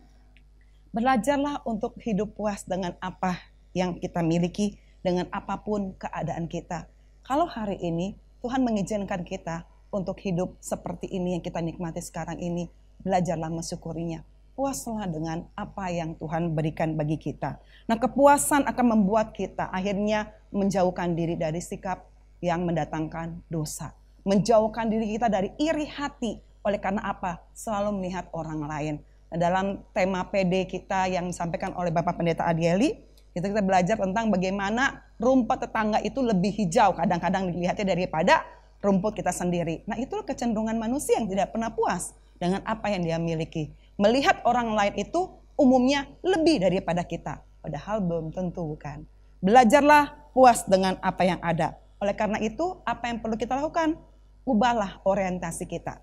belajarlah untuk hidup puas dengan apa yang kita miliki, dengan apapun keadaan kita. Kalau hari ini Tuhan mengizinkan kita untuk hidup seperti ini yang kita nikmati sekarang ini, belajarlah mensyukurinya. Puaslah dengan apa yang Tuhan berikan bagi kita. Nah kepuasan akan membuat kita akhirnya menjauhkan diri dari sikap yang mendatangkan dosa. Menjauhkan diri kita dari iri hati. Oleh karena apa? Selalu melihat orang lain. Dalam tema PD kita yang disampaikan oleh Bapak Pendeta Adieli, Kita belajar tentang bagaimana rumput tetangga itu lebih hijau kadang-kadang dilihatnya daripada rumput kita sendiri. Nah, itulah kecenderungan manusia yang tidak pernah puas dengan apa yang dia miliki. Melihat orang lain itu umumnya lebih daripada kita. Padahal belum tentu, bukan. Belajarlah puas dengan apa yang ada. Oleh karena itu, apa yang perlu kita lakukan? Ubahlah orientasi kita.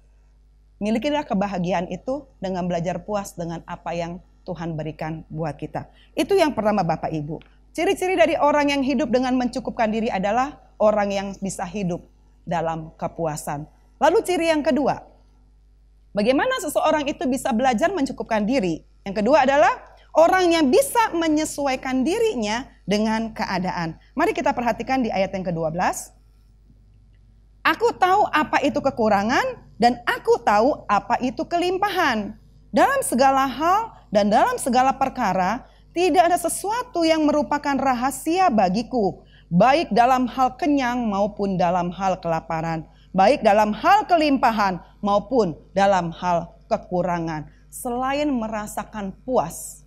Milikilah kebahagiaan itu dengan belajar puas dengan apa yang Tuhan berikan buat kita. Itu yang pertama Bapak Ibu. Ciri-ciri dari orang yang hidup dengan mencukupkan diri adalah orang yang bisa hidup dalam kepuasan. Lalu ciri yang kedua, bagaimana seseorang itu bisa belajar mencukupkan diri? Yang kedua adalah orang yang bisa menyesuaikan dirinya dengan keadaan. Mari kita perhatikan di ayat yang ke-12. Aku tahu apa itu kekurangan dan aku tahu apa itu kelimpahan. Dalam segala hal dan dalam segala perkara, tidak ada sesuatu yang merupakan rahasia bagiku, baik dalam hal kenyang maupun dalam hal kelaparan, baik dalam hal kelimpahan maupun dalam hal kekurangan. Selain merasakan puas,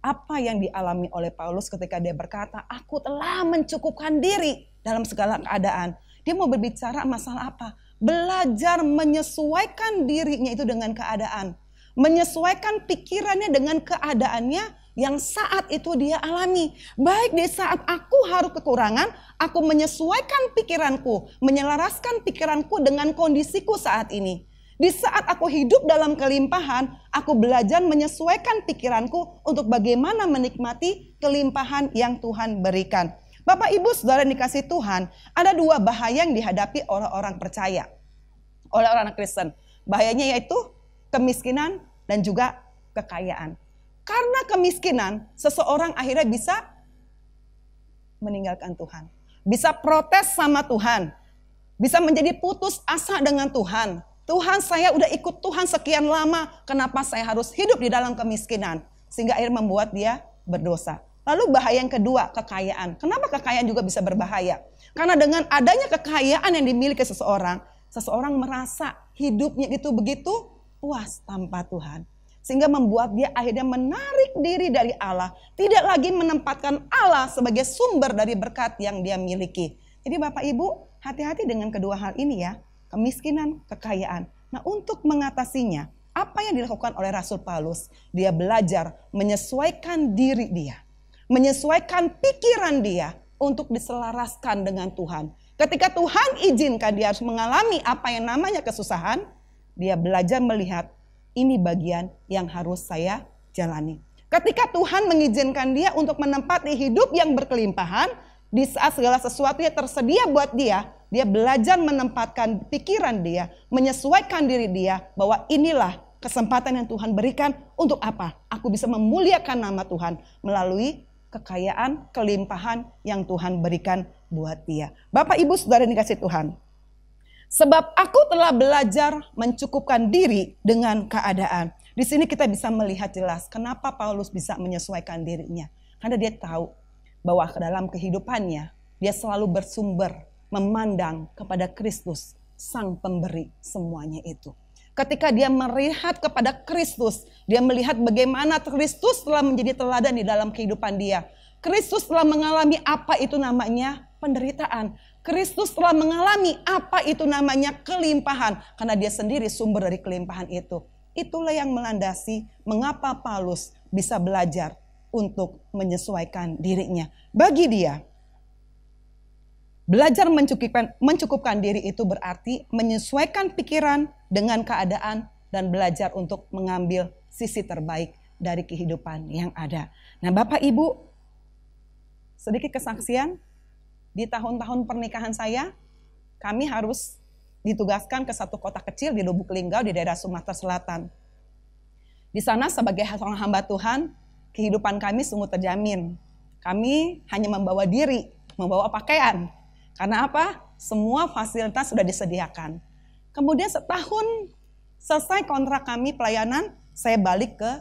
apa yang dialami oleh Paulus ketika dia berkata, aku telah mencukupkan diri dalam segala keadaan. Dia mau berbicara masalah apa? Belajar menyesuaikan dirinya itu dengan keadaan. Menyesuaikan pikirannya dengan keadaannya yang saat itu dia alami. Baik di saat aku harus kekurangan, aku menyesuaikan pikiranku, menyelaraskan pikiranku dengan kondisiku saat ini. Di saat aku hidup dalam kelimpahan, aku belajar menyesuaikan pikiranku untuk bagaimana menikmati kelimpahan yang Tuhan berikan. Bapak Ibu Saudara yang dikasihi Tuhan, ada dua bahaya yang dihadapi orang-orang percaya, oleh orang Kristen. Bahayanya yaitu kemiskinan dan juga kekayaan. Karena kemiskinan, seseorang akhirnya bisa meninggalkan Tuhan. Bisa protes sama Tuhan. Bisa menjadi putus asa dengan Tuhan. Tuhan, saya udah ikut Tuhan sekian lama, kenapa saya harus hidup di dalam kemiskinan? Sehingga akhirnya membuat dia berdosa. Lalu bahaya yang kedua, kekayaan. Kenapa kekayaan juga bisa berbahaya? Karena dengan adanya kekayaan yang dimiliki seseorang, seseorang merasa hidupnya itu begitu puas tanpa Tuhan. Sehingga membuat dia akhirnya menarik diri dari Allah. Tidak lagi menempatkan Allah sebagai sumber dari berkat yang dia miliki. Jadi Bapak Ibu, hati-hati dengan kedua hal ini ya. Kemiskinan, kekayaan. Nah, untuk mengatasinya, apa yang dilakukan oleh Rasul Paulus? Dia belajar menyesuaikan diri dia. Menyesuaikan pikiran dia untuk diselaraskan dengan Tuhan. Ketika Tuhan izinkan dia harus mengalami apa yang namanya kesusahan, dia belajar melihat ini bagian yang harus saya jalani. Ketika Tuhan mengizinkan dia untuk menempati hidup yang berkelimpahan, di saat segala sesuatunya tersedia buat dia belajar menempatkan pikiran dia, menyesuaikan diri dia bahwa inilah kesempatan yang Tuhan berikan untuk apa? Aku bisa memuliakan nama Tuhan melalui kekayaan, kelimpahan yang Tuhan berikan buat dia. Bapak Ibu Saudara yang dikasihi Tuhan. Sebab aku telah belajar mencukupkan diri dengan keadaan. Di sini kita bisa melihat jelas kenapa Paulus bisa menyesuaikan dirinya. Karena dia tahu bahwa dalam kehidupannya dia selalu bersumber memandang kepada Kristus, Sang Pemberi semuanya itu. Ketika dia melihat kepada Kristus, dia melihat bagaimana Kristus telah menjadi teladan di dalam kehidupan dia. Kristus telah mengalami apa itu namanya penderitaan. Kristus telah mengalami apa itu namanya kelimpahan. Karena dia sendiri sumber dari kelimpahan itu. Itulah yang melandasi mengapa Paulus bisa belajar untuk menyesuaikan dirinya. Bagi dia, belajar mencukupkan diri itu berarti menyesuaikan pikiran dengan keadaan dan belajar untuk mengambil sisi terbaik dari kehidupan yang ada. Nah Bapak Ibu, sedikit kesaksian. Di tahun-tahun pernikahan saya, kami harus ditugaskan ke satu kota kecil di Lubuk Linggau di daerah Sumatera Selatan. Di sana sebagai seorang hamba Tuhan, kehidupan kami sungguh terjamin. Kami hanya membawa diri, membawa pakaian. Karena apa? Semua fasilitas sudah disediakan. Kemudian setahun selesai kontrak kami pelayanan, saya balik ke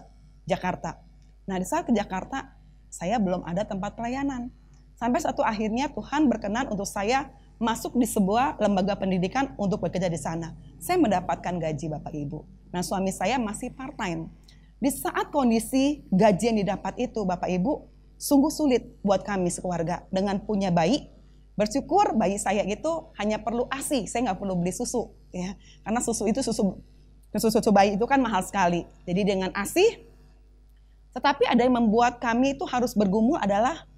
Jakarta. Nah di saat ke Jakarta, saya belum ada tempat pelayanan. Sampai suatu akhirnya Tuhan berkenan untuk saya masuk di sebuah lembaga pendidikan untuk bekerja di sana. Saya mendapatkan gaji Bapak Ibu. Nah suami saya masih part time. Di saat kondisi gaji yang didapat itu Bapak Ibu, Sungguh sulit buat kami sekeluarga dengan punya bayi. Bersyukur bayi saya itu hanya perlu ASI, saya nggak perlu beli susu, ya. Karena susu bayi itu kan mahal sekali. Jadi dengan ASI, tetapi ada yang membuat kami itu harus bergumul adalah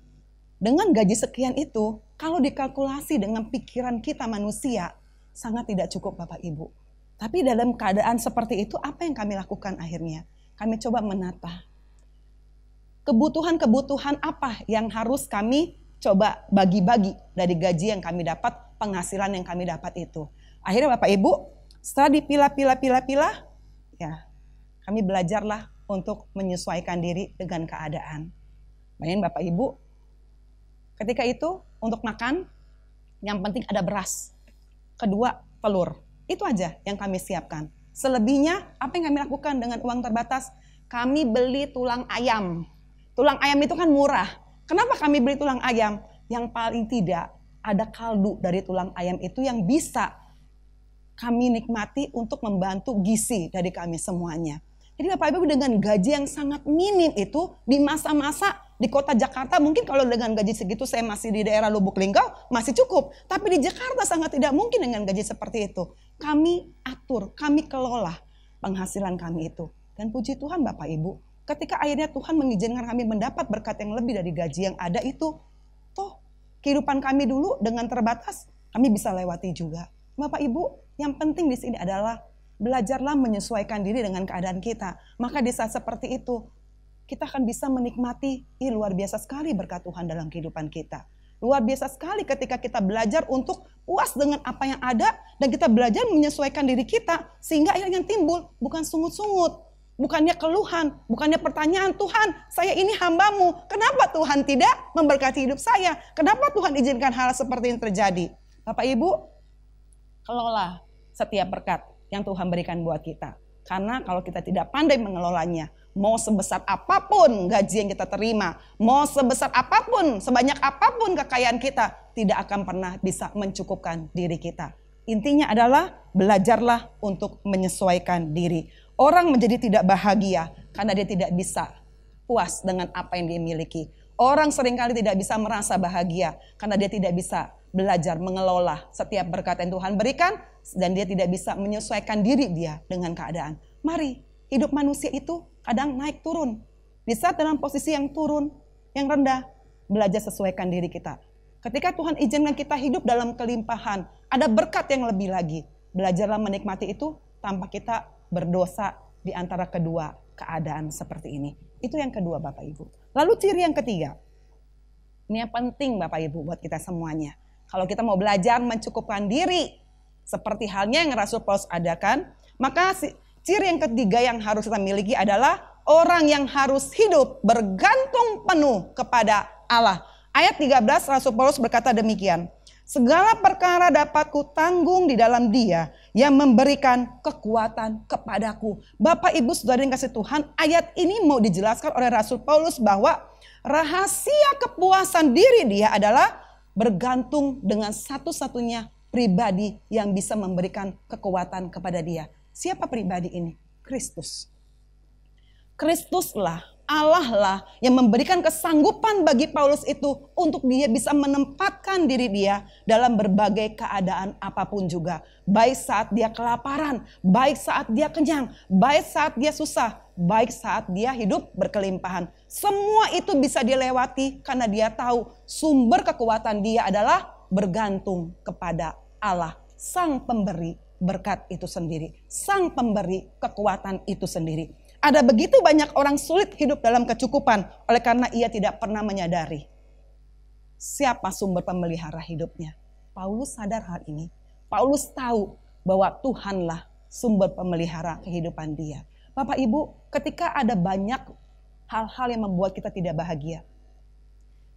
dengan gaji sekian itu, kalau dikalkulasi dengan pikiran kita manusia, sangat tidak cukup Bapak Ibu. Tapi dalam keadaan seperti itu, apa yang kami lakukan akhirnya? Kami coba menata. Kebutuhan-kebutuhan apa yang harus kami coba bagi-bagi dari gaji yang kami dapat, penghasilan yang kami dapat itu. Akhirnya Bapak Ibu, setelah dipilah-pilah, ya kami belajarlah untuk menyesuaikan diri dengan keadaan. Bayangin Bapak Ibu, ketika itu untuk makan, yang penting ada beras. Kedua, telur. Itu aja yang kami siapkan. Selebihnya, apa yang kami lakukan dengan uang terbatas? Kami beli tulang ayam. Tulang ayam itu kan murah. Kenapa kami beli tulang ayam? Yang paling tidak ada kaldu dari tulang ayam itu yang bisa kami nikmati untuk membantu gizi dari kami semuanya. Jadi Bapak Ibu dengan gaji yang sangat minim itu di masa-masa di kota Jakarta, mungkin kalau dengan gaji segitu saya masih di daerah Lubuk Linggau masih cukup. Tapi di Jakarta sangat tidak mungkin dengan gaji seperti itu. Kami atur, kami kelola penghasilan kami itu. Dan puji Tuhan Bapak Ibu, ketika akhirnya Tuhan mengizinkan kami mendapat berkat yang lebih dari gaji yang ada itu, toh kehidupan kami dulu dengan terbatas, kami bisa lewati juga. Bapak Ibu, yang penting di sini adalah belajarlah menyesuaikan diri dengan keadaan kita. Maka di saat seperti itu, kita akan bisa menikmati, luar biasa sekali berkat Tuhan dalam kehidupan kita. Luar biasa sekali ketika kita belajar untuk puas dengan apa yang ada, dan kita belajar menyesuaikan diri kita, sehingga akhirnya yang timbul bukan sungut-sungut, bukannya keluhan, bukannya pertanyaan, Tuhan, saya ini hamba-Mu, kenapa Tuhan tidak memberkati hidup saya? Kenapa Tuhan izinkan hal seperti ini terjadi? Bapak Ibu, kelola setiap berkat yang Tuhan berikan buat kita. Karena kalau kita tidak pandai mengelolanya, mau sebesar apapun gaji yang kita terima, mau sebesar apapun, sebanyak apapun kekayaan kita, tidak akan pernah bisa mencukupkan diri kita. Intinya adalah belajarlah untuk menyesuaikan diri. Orang menjadi tidak bahagia karena dia tidak bisa puas dengan apa yang dia miliki. Orang seringkali tidak bisa merasa bahagia karena dia tidak bisa belajar mengelola setiap berkat yang Tuhan berikan, dan dia tidak bisa menyesuaikan diri dia dengan keadaan. Mari, hidup manusia itu kadang naik turun. Di saat dalam posisi yang turun, yang rendah, belajar sesuaikan diri kita. Ketika Tuhan izinkan kita hidup dalam kelimpahan, ada berkat yang lebih lagi. Belajarlah menikmati itu tanpa kita berdosa di antara kedua keadaan seperti ini. Itu yang kedua Bapak Ibu. Lalu ciri yang ketiga. Ini yang penting Bapak Ibu buat kita semuanya. Kalau kita mau belajar mencukupkan diri, seperti halnya yang Rasul Paulus adakan, maka ciri yang ketiga yang harus kita miliki adalah orang yang harus hidup bergantung penuh kepada Allah. Ayat 13 Rasul Paulus berkata demikian, segala perkara dapat kutanggung di dalam Dia yang memberikan kekuatan kepadaku. Bapak Ibu Saudara yang kasih Tuhan, ayat ini mau dijelaskan oleh Rasul Paulus bahwa rahasia kepuasan diri dia adalah bergantung dengan satu-satunya pribadi yang bisa memberikan kekuatan kepada dia. Siapa pribadi ini? Kristus. Kristuslah, Allah lah yang memberikan kesanggupan bagi Paulus itu untuk dia bisa menempatkan diri dia dalam berbagai keadaan apapun juga. Baik saat dia kelaparan, baik saat dia kenyang, baik saat dia susah, baik saat dia hidup berkelimpahan. Semua itu bisa dilewati karena dia tahu sumber kekuatan dia adalah bergantung kepada Allah, Sang Pemberi berkat itu sendiri, Sang Pemberi kekuatan itu sendiri. Ada begitu banyak orang sulit hidup dalam kecukupan oleh karena ia tidak pernah menyadari siapa sumber pemelihara hidupnya. Paulus sadar hal ini. Paulus tahu bahwa Tuhanlah sumber pemelihara kehidupan dia. Bapak Ibu, ketika ada banyak hal-hal yang membuat kita tidak bahagia,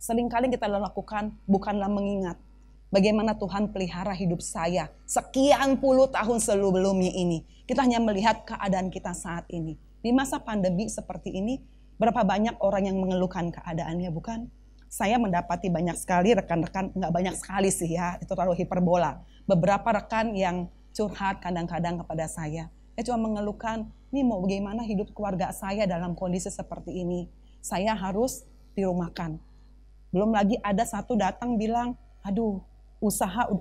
seringkali kita lakukan bukanlah mengingat bagaimana Tuhan pelihara hidup saya sekian puluh tahun sebelumnya ini. Kita hanya melihat keadaan kita saat ini. Di masa pandemi seperti ini, berapa banyak orang yang mengeluhkan keadaannya, bukan? Saya mendapati banyak sekali rekan-rekan, nggak banyak sekali sih ya, itu terlalu hiperbola. Beberapa rekan yang curhat kadang-kadang kepada saya. Dia cuma mengeluhkan, ini mau bagaimana hidup keluarga saya dalam kondisi seperti ini. Saya harus dirumahkan. Belum lagi ada satu datang bilang, aduh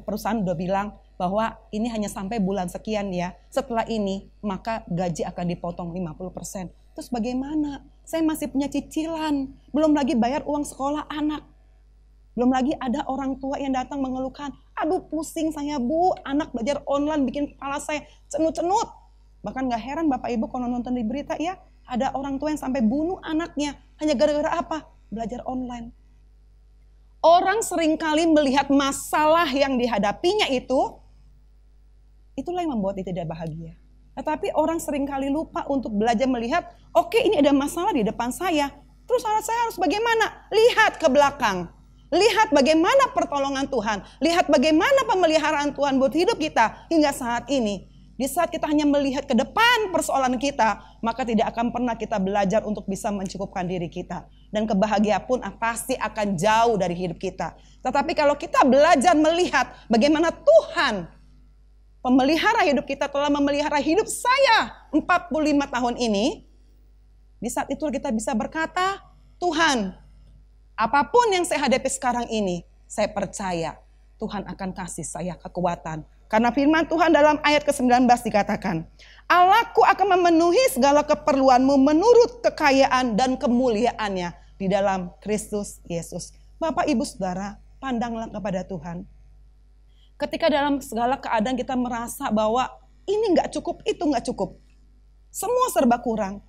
perusahaan udah bilang bahwa ini hanya sampai bulan sekian ya. Setelah ini maka gaji akan dipotong 50%. Terus bagaimana? Saya masih punya cicilan. Belum lagi bayar uang sekolah anak. Belum lagi ada orang tua yang datang mengeluhkan, aduh pusing saya Bu, anak belajar online bikin kepala saya cenut-cenut. Bahkan gak heran Bapak Ibu kalau nonton di berita ya, ada orang tua yang sampai bunuh anaknya. Hanya gara-gara apa? Belajar online. Orang seringkali melihat masalah yang dihadapinya itulah yang membuat dia tidak bahagia. Tetapi orang seringkali lupa untuk belajar melihat, oke, ini ada masalah di depan saya. Terus saya harus bagaimana? Lihat ke belakang. Lihat bagaimana pertolongan Tuhan. Lihat bagaimana pemeliharaan Tuhan buat hidup kita hingga saat ini. Di saat kita hanya melihat ke depan persoalan kita, maka tidak akan pernah kita belajar untuk bisa mencukupkan diri kita. Dan kebahagiaan pun pasti akan jauh dari hidup kita. Tetapi kalau kita belajar melihat bagaimana Tuhan pemelihara hidup kita telah memelihara hidup saya 45 tahun ini, di saat itu kita bisa berkata, Tuhan, apapun yang saya hadapi sekarang ini, saya percaya Tuhan akan kasih saya kekuatan. Karena firman Tuhan dalam ayat ke-19 dikatakan, Allahku akan memenuhi segala keperluanmu menurut kekayaan dan kemuliaannya di dalam Kristus Yesus. Bapak, Ibu, Saudara, pandanglah kepada Tuhan. Ketika dalam segala keadaan kita merasa bahwa ini gak cukup, itu gak cukup. Semua serba kurang.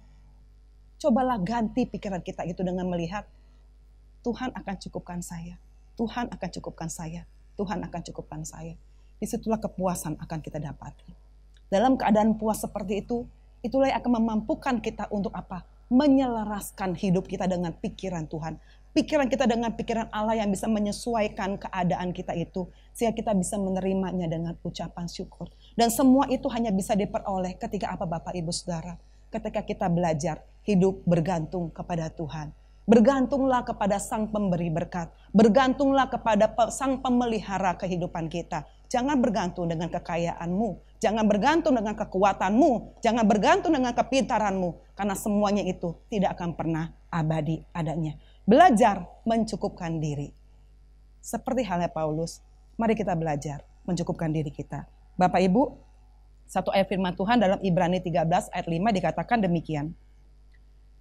Cobalah ganti pikiran kita itu dengan melihat, Tuhan akan cukupkan saya. Tuhan akan cukupkan saya. Tuhan akan cukupkan saya. Disitulah kepuasan akan kita dapati. Dalam keadaan puas seperti itu, itulah yang akan memampukan kita untuk apa? Menyelaraskan hidup kita dengan pikiran Tuhan. Pikiran kita dengan pikiran Allah yang bisa menyesuaikan keadaan kita itu. Sehingga kita bisa menerimanya dengan ucapan syukur. Dan semua itu hanya bisa diperoleh ketika apa Bapak Ibu Saudara? Ketika kita belajar hidup bergantung kepada Tuhan. Bergantunglah kepada Sang Pemberi berkat. Bergantunglah kepada Sang Pemelihara kehidupan kita. Jangan bergantung dengan kekayaanmu. Jangan bergantung dengan kekuatanmu. Jangan bergantung dengan kepintaranmu. Karena semuanya itu tidak akan pernah abadi adanya. Belajar mencukupkan diri. Seperti halnya Paulus, mari kita belajar mencukupkan diri kita. Bapak Ibu, satu ayat firman Tuhan dalam Ibrani 13 ayat 5 dikatakan demikian.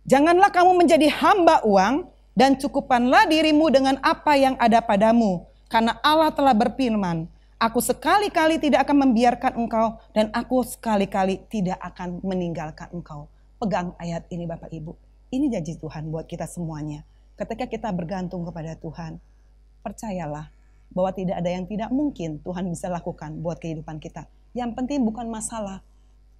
Janganlah kamu menjadi hamba uang dan cukupkanlah dirimu dengan apa yang ada padamu. Karena Allah telah berfirman, aku sekali-kali tidak akan membiarkan engkau dan aku sekali-kali tidak akan meninggalkan engkau. Pegang ayat ini Bapak Ibu. Ini janji Tuhan buat kita semuanya. Ketika kita bergantung kepada Tuhan, percayalah bahwa tidak ada yang tidak mungkin Tuhan bisa lakukan buat kehidupan kita. Yang penting bukan masalah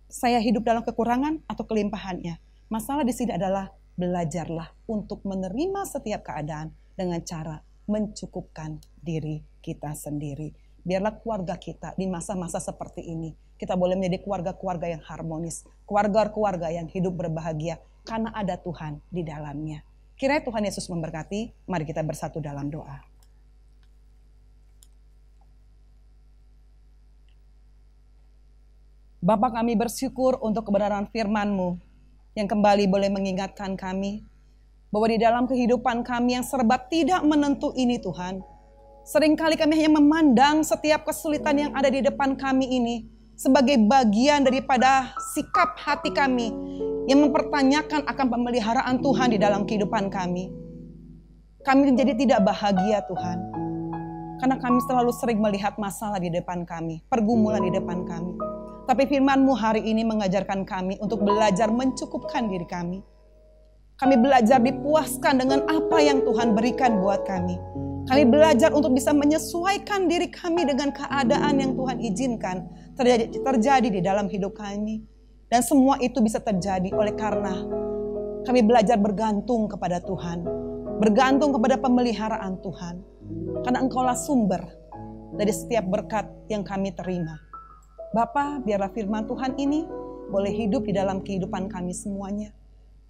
saya hidup dalam kekurangan atau kelimpahannya. Masalah di sini adalah belajarlah untuk menerima setiap keadaan dengan cara mencukupkan diri kita sendiri. Biarlah keluarga kita di masa-masa seperti ini, kita boleh menjadi keluarga-keluarga yang harmonis, keluarga-keluarga yang hidup berbahagia karena ada Tuhan di dalamnya. Kiranya Tuhan Yesus memberkati, mari kita bersatu dalam doa. Bapa, kami bersyukur untuk kebenaran firman-Mu yang kembali boleh mengingatkan kami bahwa di dalam kehidupan kami yang serba tidak menentu ini Tuhan, seringkali kami hanya memandang setiap kesulitan yang ada di depan kami ini sebagai bagian daripada sikap hati kami yang mempertanyakan akan pemeliharaan Tuhan di dalam kehidupan kami. Kami menjadi tidak bahagia Tuhan, karena kami selalu sering melihat masalah di depan kami, pergumulan di depan kami. Tapi firman-Mu hari ini mengajarkan kami untuk belajar mencukupkan diri kami. Kami belajar dipuaskan dengan apa yang Tuhan berikan buat kami. Kami belajar untuk bisa menyesuaikan diri kami dengan keadaan yang Tuhan izinkan terjadi di dalam hidup kami. Dan semua itu bisa terjadi oleh karena kami belajar bergantung kepada Tuhan. Bergantung kepada pemeliharaan Tuhan. Karena Engkaulah sumber dari setiap berkat yang kami terima. Bapa, biarlah firman Tuhan ini boleh hidup di dalam kehidupan kami semuanya.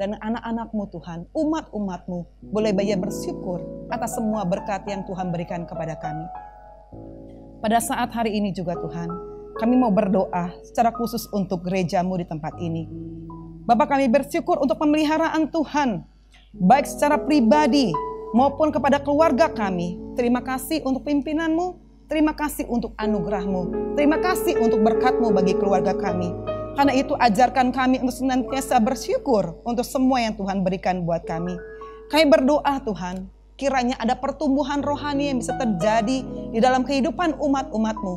Dan anak-anak-Mu Tuhan, umat-umat-Mu boleh banyak bersyukur atas semua berkat yang Tuhan berikan kepada kami. Pada saat hari ini juga Tuhan, kami mau berdoa secara khusus untuk gereja-Mu di tempat ini. Bapak, kami bersyukur untuk pemeliharaan Tuhan baik secara pribadi maupun kepada keluarga kami. Terima kasih untuk pimpinan-Mu, terima kasih untuk anugerah-Mu, terima kasih untuk berkat-Mu bagi keluarga kami. Karena itu ajarkan kami untuk senantiasa bersyukur untuk semua yang Tuhan berikan buat kami. Kami berdoa Tuhan, kiranya ada pertumbuhan rohani yang bisa terjadi di dalam kehidupan umat-umat-Mu.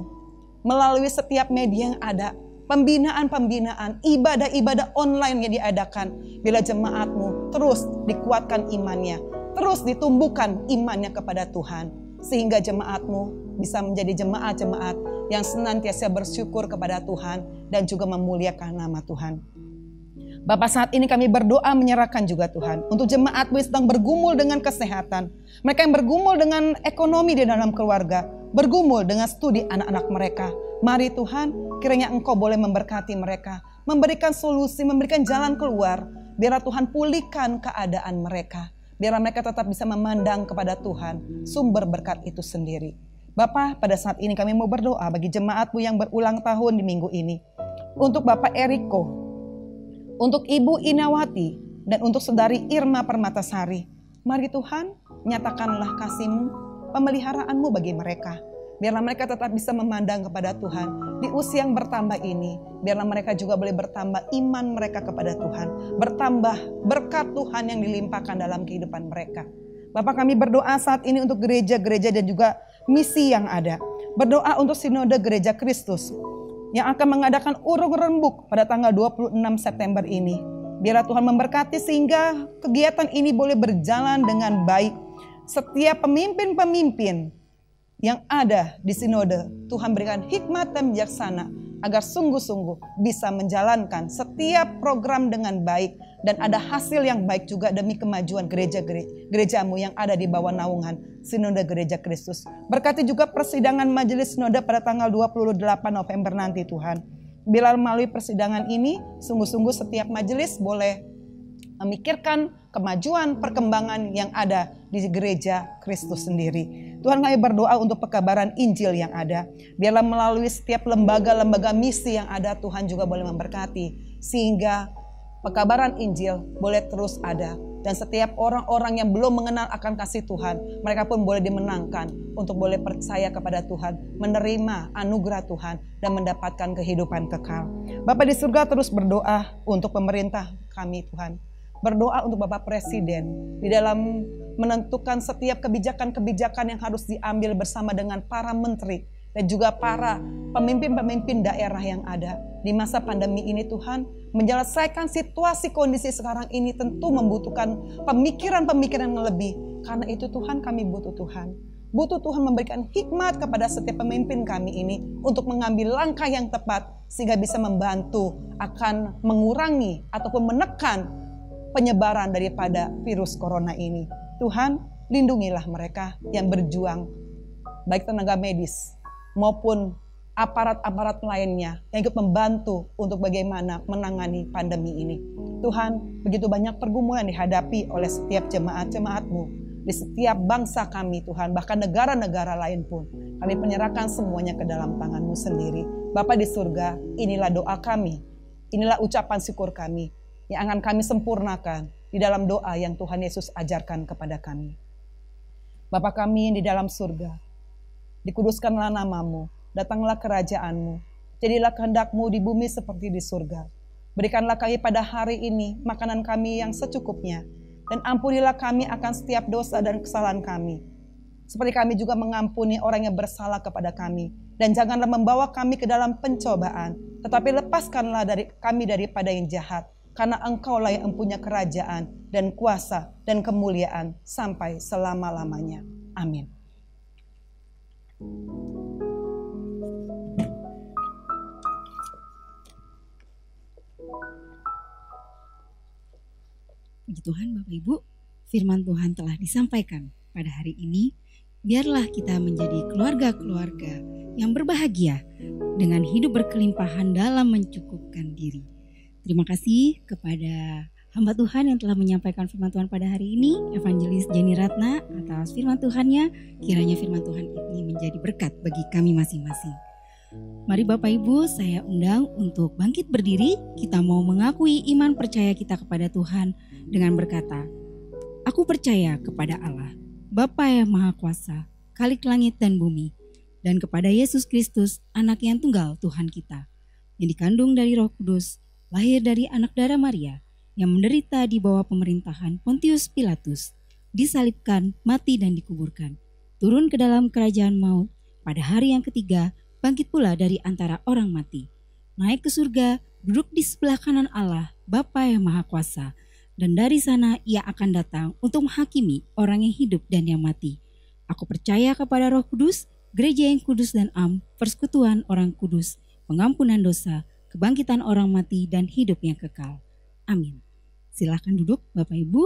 Melalui setiap media yang ada, pembinaan-pembinaan, ibadah-ibadah online yang diadakan. Bila jemaat-Mu terus dikuatkan imannya, terus ditumbuhkan imannya kepada Tuhan. Sehingga jemaat-Mu bisa menjadi jemaat-jemaat yang senantiasa bersyukur kepada Tuhan dan juga memuliakan nama Tuhan. Bapak, saat ini kami berdoa menyerahkan juga Tuhan untuk jemaat-Mu yang sedang bergumul dengan kesehatan. Mereka yang bergumul dengan ekonomi di dalam keluarga, bergumul dengan studi anak-anak mereka. Mari Tuhan, kiranya Engkau boleh memberkati mereka, memberikan solusi, memberikan jalan keluar. Biarlah Tuhan pulihkan keadaan mereka. Biarlah mereka tetap bisa memandang kepada Tuhan, sumber berkat itu sendiri. Bapak, pada saat ini kami mau berdoa bagi jemaat-Mu yang berulang tahun di minggu ini. Untuk Bapak Eriko, untuk Ibu Inawati, dan untuk Saudari Irma Permatasari. Mari Tuhan, nyatakanlah kasih-Mu, pemeliharaanmu bagi mereka. Biarlah mereka tetap bisa memandang kepada Tuhan di usia yang bertambah ini. Biarlah mereka juga boleh bertambah iman mereka kepada Tuhan. Bertambah berkat Tuhan yang dilimpahkan dalam kehidupan mereka. Bapak, kami berdoa saat ini untuk gereja-gereja dan juga misi yang ada. Berdoa untuk Sinode Gereja Kristus yang akan mengadakan urung rembuk pada tanggal 26 September ini. Biarlah Tuhan memberkati sehingga kegiatan ini boleh berjalan dengan baik. Setiap pemimpin-pemimpin yang ada di sinode, Tuhan berikan hikmat dan bijaksana agar sungguh-sungguh bisa menjalankan setiap program dengan baik dan ada hasil yang baik juga demi kemajuan gereja-gerejamu yang ada di bawah naungan Sinode Gereja Kristus. Berkati juga persidangan majelis sinode pada tanggal 28 November nanti Tuhan. Bila melalui persidangan ini, sungguh-sungguh setiap majelis boleh memikirkan kemajuan, perkembangan yang ada di gereja Kristus sendiri. Tuhan, kami berdoa untuk pekabaran Injil yang ada. Biarlah melalui setiap lembaga-lembaga misi yang ada, Tuhan juga boleh memberkati. Sehingga pekabaran Injil boleh terus ada. Dan setiap orang-orang yang belum mengenal akan kasih Tuhan, mereka pun boleh dimenangkan untuk boleh percaya kepada Tuhan, menerima anugerah Tuhan, dan mendapatkan kehidupan kekal. Bapa di surga, terus berdoa untuk pemerintah kami Tuhan. Berdoa untuk Bapak Presiden di dalam menentukan setiap kebijakan-kebijakan yang harus diambil bersama dengan para menteri dan juga para pemimpin-pemimpin daerah yang ada. Di masa pandemi ini Tuhan, menyelesaikan situasi kondisi sekarang ini tentu membutuhkan pemikiran-pemikiran yang lebih. Karena itu Tuhan, kami butuh Tuhan. Butuh Tuhan memberikan hikmat kepada setiap pemimpin kami ini untuk mengambil langkah yang tepat sehingga bisa membantu akan mengurangi ataupun menekan penyebaran daripada virus corona ini. Tuhan, lindungilah mereka yang berjuang, baik tenaga medis maupun aparat-aparat lainnya yang ikut membantu untuk bagaimana menangani pandemi ini. Tuhan, begitu banyak pergumulan dihadapi oleh setiap jemaat-jemaat-Mu di setiap bangsa kami Tuhan, bahkan negara-negara lain pun. Kami menyerahkan semuanya ke dalam tangan-Mu sendiri. Bapa di surga, inilah doa kami, inilah ucapan syukur kami yang akan kami sempurnakan di dalam doa yang Tuhan Yesus ajarkan kepada kami. Bapa kami di dalam surga, dikuduskanlah nama-Mu, datanglah kerajaan-Mu, jadilah kehendak-Mu di bumi seperti di surga. Berikanlah kami pada hari ini makanan kami yang secukupnya, dan ampunilah kami akan setiap dosa dan kesalahan kami, seperti kami juga mengampuni orang yang bersalah kepada kami. Dan janganlah membawa kami ke dalam pencobaan, tetapi lepaskanlah kami daripada yang jahat. Karena Engkaulah yang mempunyai kerajaan dan kuasa dan kemuliaan sampai selama-lamanya. Amin. Puji Tuhan Bapak Ibu, firman Tuhan telah disampaikan pada hari ini. Biarlah kita menjadi keluarga-keluarga yang berbahagia dengan hidup berkelimpahan dalam mencukupkan diri. Terima kasih kepada hamba Tuhan yang telah menyampaikan firman Tuhan pada hari ini, Evangelis Jenny Ratna, atas firman Tuhannya. Kiranya firman Tuhan ini menjadi berkat bagi kami masing-masing. Mari Bapak Ibu, saya undang untuk bangkit berdiri. Kita mau mengakui iman percaya kita kepada Tuhan dengan berkata, Aku percaya kepada Allah, Bapa yang Maha Kuasa, Khalik langit dan bumi, dan kepada Yesus Kristus, Anak yang tunggal Tuhan kita, yang dikandung dari Roh Kudus, lahir dari anak darah Maria, yang menderita di bawah pemerintahan Pontius Pilatus, disalibkan, mati dan dikuburkan, turun ke dalam kerajaan maut, pada hari yang ketiga, bangkit pula dari antara orang mati, naik ke surga, duduk di sebelah kanan Allah, Bapa yang Maha Kuasa, dan dari sana ia akan datang untuk menghakimi orang yang hidup dan yang mati. Aku percaya kepada Roh Kudus, gereja yang kudus dan am, persekutuan orang kudus, pengampunan dosa, kebangkitan orang mati dan hidup yang kekal. Amin. Silakan duduk Bapak Ibu.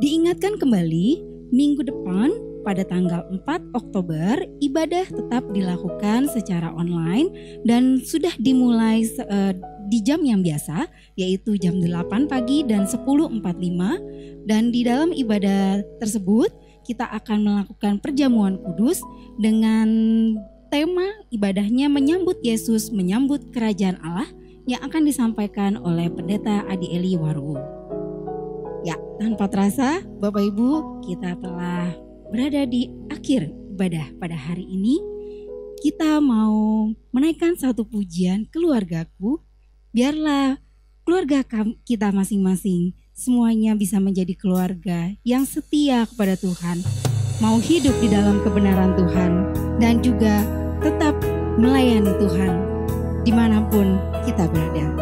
Diingatkan kembali, minggu depan pada tanggal 4 Oktober, ibadah tetap dilakukan secara online dan sudah dimulai di jam yang biasa, yaitu jam 8 pagi dan 10.45. Dan di dalam ibadah tersebut, kita akan melakukan perjamuan kudus dengan tema ibadahnya menyambut Yesus, menyambut kerajaan Allah, yang akan disampaikan oleh Pendeta Adi Eli Waru. Ya, tanpa terasa, Bapak Ibu, kita telah berada di akhir ibadah pada hari ini. Kita mau menaikkan satu pujian, Keluargaku. Biarlah keluarga kita masing-masing semuanya bisa menjadi keluarga yang setia kepada Tuhan, mau hidup di dalam kebenaran Tuhan, dan juga tetap melayani Tuhan dimanapun kita berada.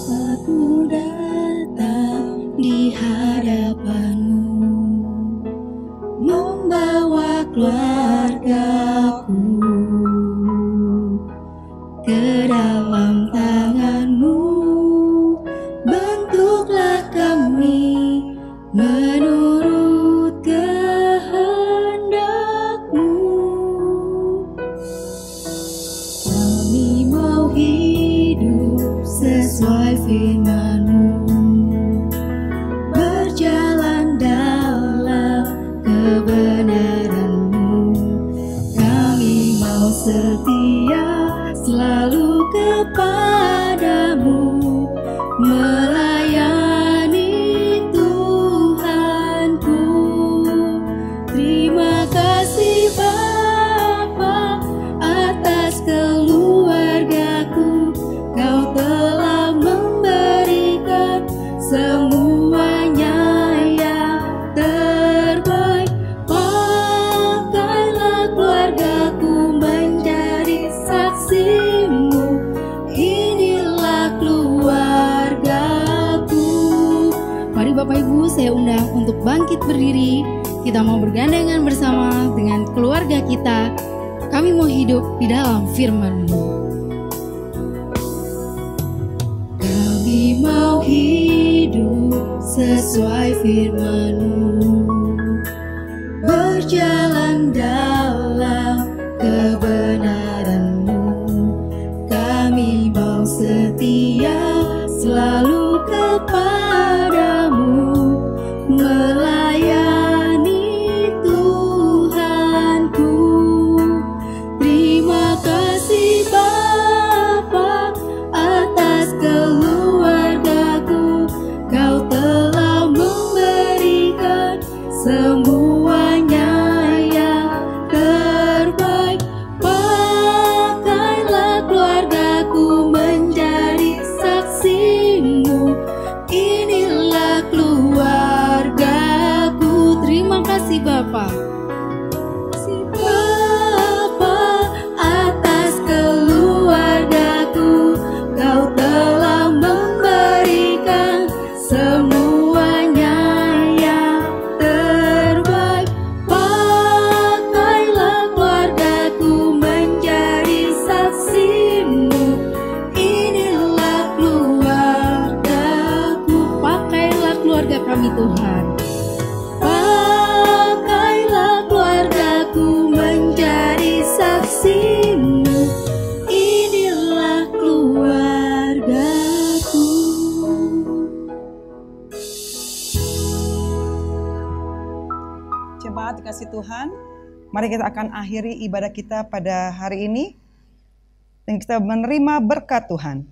Aku datang di hadapanmu, membawa keluargaku ke dalam tanganmu. Bentuklah kami menurut kehendakmu. Kami mau hidup sesuai firman-Mu, berjalan dalam kebenaran-Mu. Kami mau setia selalu kepadamu, melayani Tuhanku. Terima kasih Bapa atas keluargaku. Kau telah memberikan semuanya yang terbaik. Pakailah keluargaku menjadi saksi-Mu. Inilah keluargaku. Mari Bapak Ibu, saya undang untuk bangkit berdiri. Kita mau bergandengan bersama dengan keluarga kita. Kami mau hidup di dalam firman-Mu. Kami mau hidup sesuai firman-Mu, berjalan dalam kebenaran-Mu. Kami mau setia selalu kepadamu, melayani Tuhanku. Terima kasih Bapa atas keluargaku. Kau telah memberikan semuanya yang terbaik. dikasih Tuhan, mari kita akan akhiri ibadah kita pada hari ini dan kita menerima berkat Tuhan.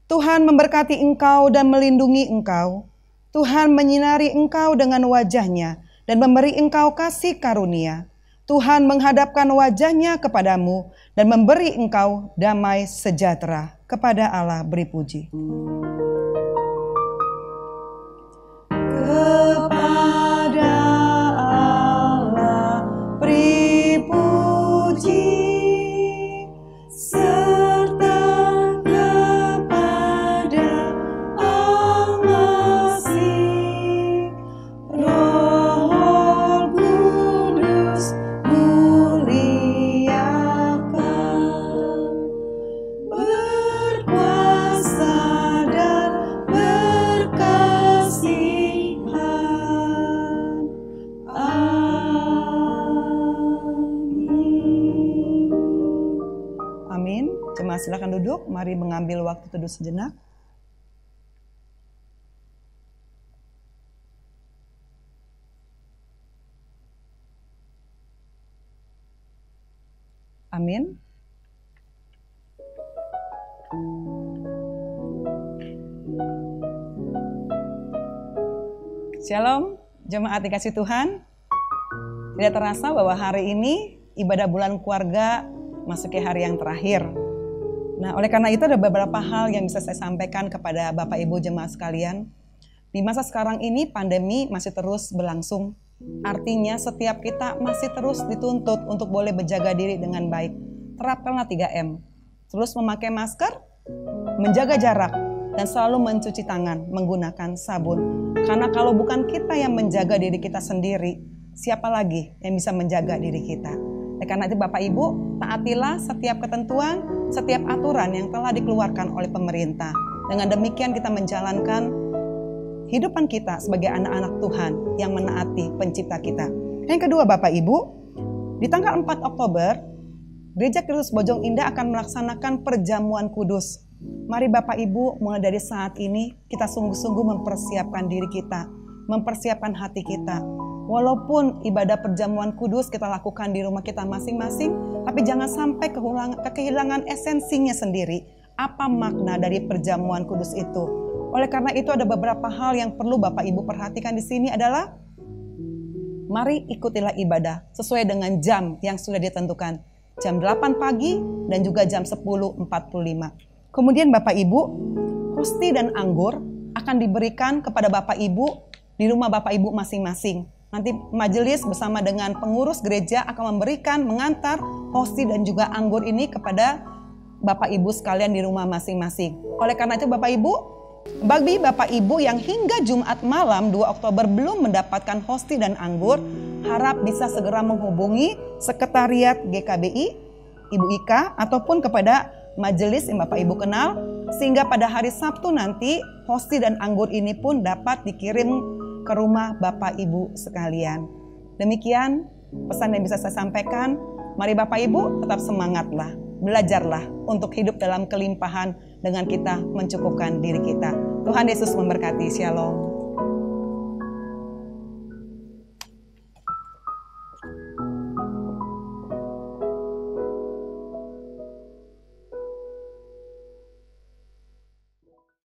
Tuhan memberkati engkau dan melindungi engkau. Tuhan menyinari engkau dengan wajah-Nya dan memberi engkau kasih karunia. Tuhan menghadapkan wajah-Nya kepadamu dan memberi engkau damai sejahtera. Kepada Allah beri puji. Kepada Allah beri puji, serta kepada Al-Masih, Roh Kudus muliakan, berkuasa dan berkasihan. Amin. Amin. Jemaat silakan duduk. Mari mengambil waktu teduh sejenak. Amin. Shalom, jemaat dikasih Tuhan. Tidak terasa bahwa hari ini ibadah bulan keluarga masuki hari yang terakhir. Nah, oleh karena itu ada beberapa hal yang bisa saya sampaikan kepada Bapak Ibu jemaat sekalian. Di masa sekarang ini pandemi masih terus berlangsung. Artinya setiap kita masih terus dituntut untuk boleh berjaga diri dengan baik. Terapkanlah 3M. Terus memakai masker, menjaga jarak, dan selalu mencuci tangan menggunakan sabun. Karena kalau bukan kita yang menjaga diri kita sendiri, siapa lagi yang bisa menjaga diri kita? Karena itu Bapak Ibu, taatilah setiap ketentuan, setiap aturan yang telah dikeluarkan oleh pemerintah. Dengan demikian kita menjalankan hidupan kita sebagai anak-anak Tuhan yang menaati pencipta kita. Yang kedua Bapak Ibu, di tanggal 4 Oktober, Gereja Kristus Bojong Indah akan melaksanakan perjamuan kudus. Mari Bapak Ibu, mulai dari saat ini kita sungguh-sungguh mempersiapkan diri kita, mempersiapkan hati kita. Walaupun ibadah perjamuan kudus kita lakukan di rumah kita masing-masing, tapi jangan sampai kehilangan esensinya sendiri. Apa makna dari perjamuan kudus itu? Oleh karena itu ada beberapa hal yang perlu Bapak Ibu perhatikan di sini adalah mari ikutilah ibadah sesuai dengan jam yang sudah ditentukan. Jam 8 pagi dan juga jam 10.45. Kemudian Bapak Ibu, hosti dan anggur akan diberikan kepada Bapak Ibu di rumah Bapak Ibu masing-masing. Nanti majelis bersama dengan pengurus gereja akan memberikan, mengantar hosti dan juga anggur ini kepada Bapak Ibu sekalian di rumah masing-masing. Oleh karena itu Bapak Ibu, bagi Bapak Ibu yang hingga Jumat malam 2 Oktober belum mendapatkan hosti dan anggur, harap bisa segera menghubungi Sekretariat GKBI, Ibu Ika, ataupun kepada majelis yang Bapak Ibu kenal, sehingga pada hari Sabtu nanti hosti dan anggur ini pun dapat dikirim ke rumah Bapak Ibu sekalian. Demikian pesan yang bisa saya sampaikan. Mari Bapak Ibu tetap semangatlah, belajarlah untuk hidup dalam kelimpahan dengan kita mencukupkan diri kita. Tuhan Yesus memberkati. Shalom.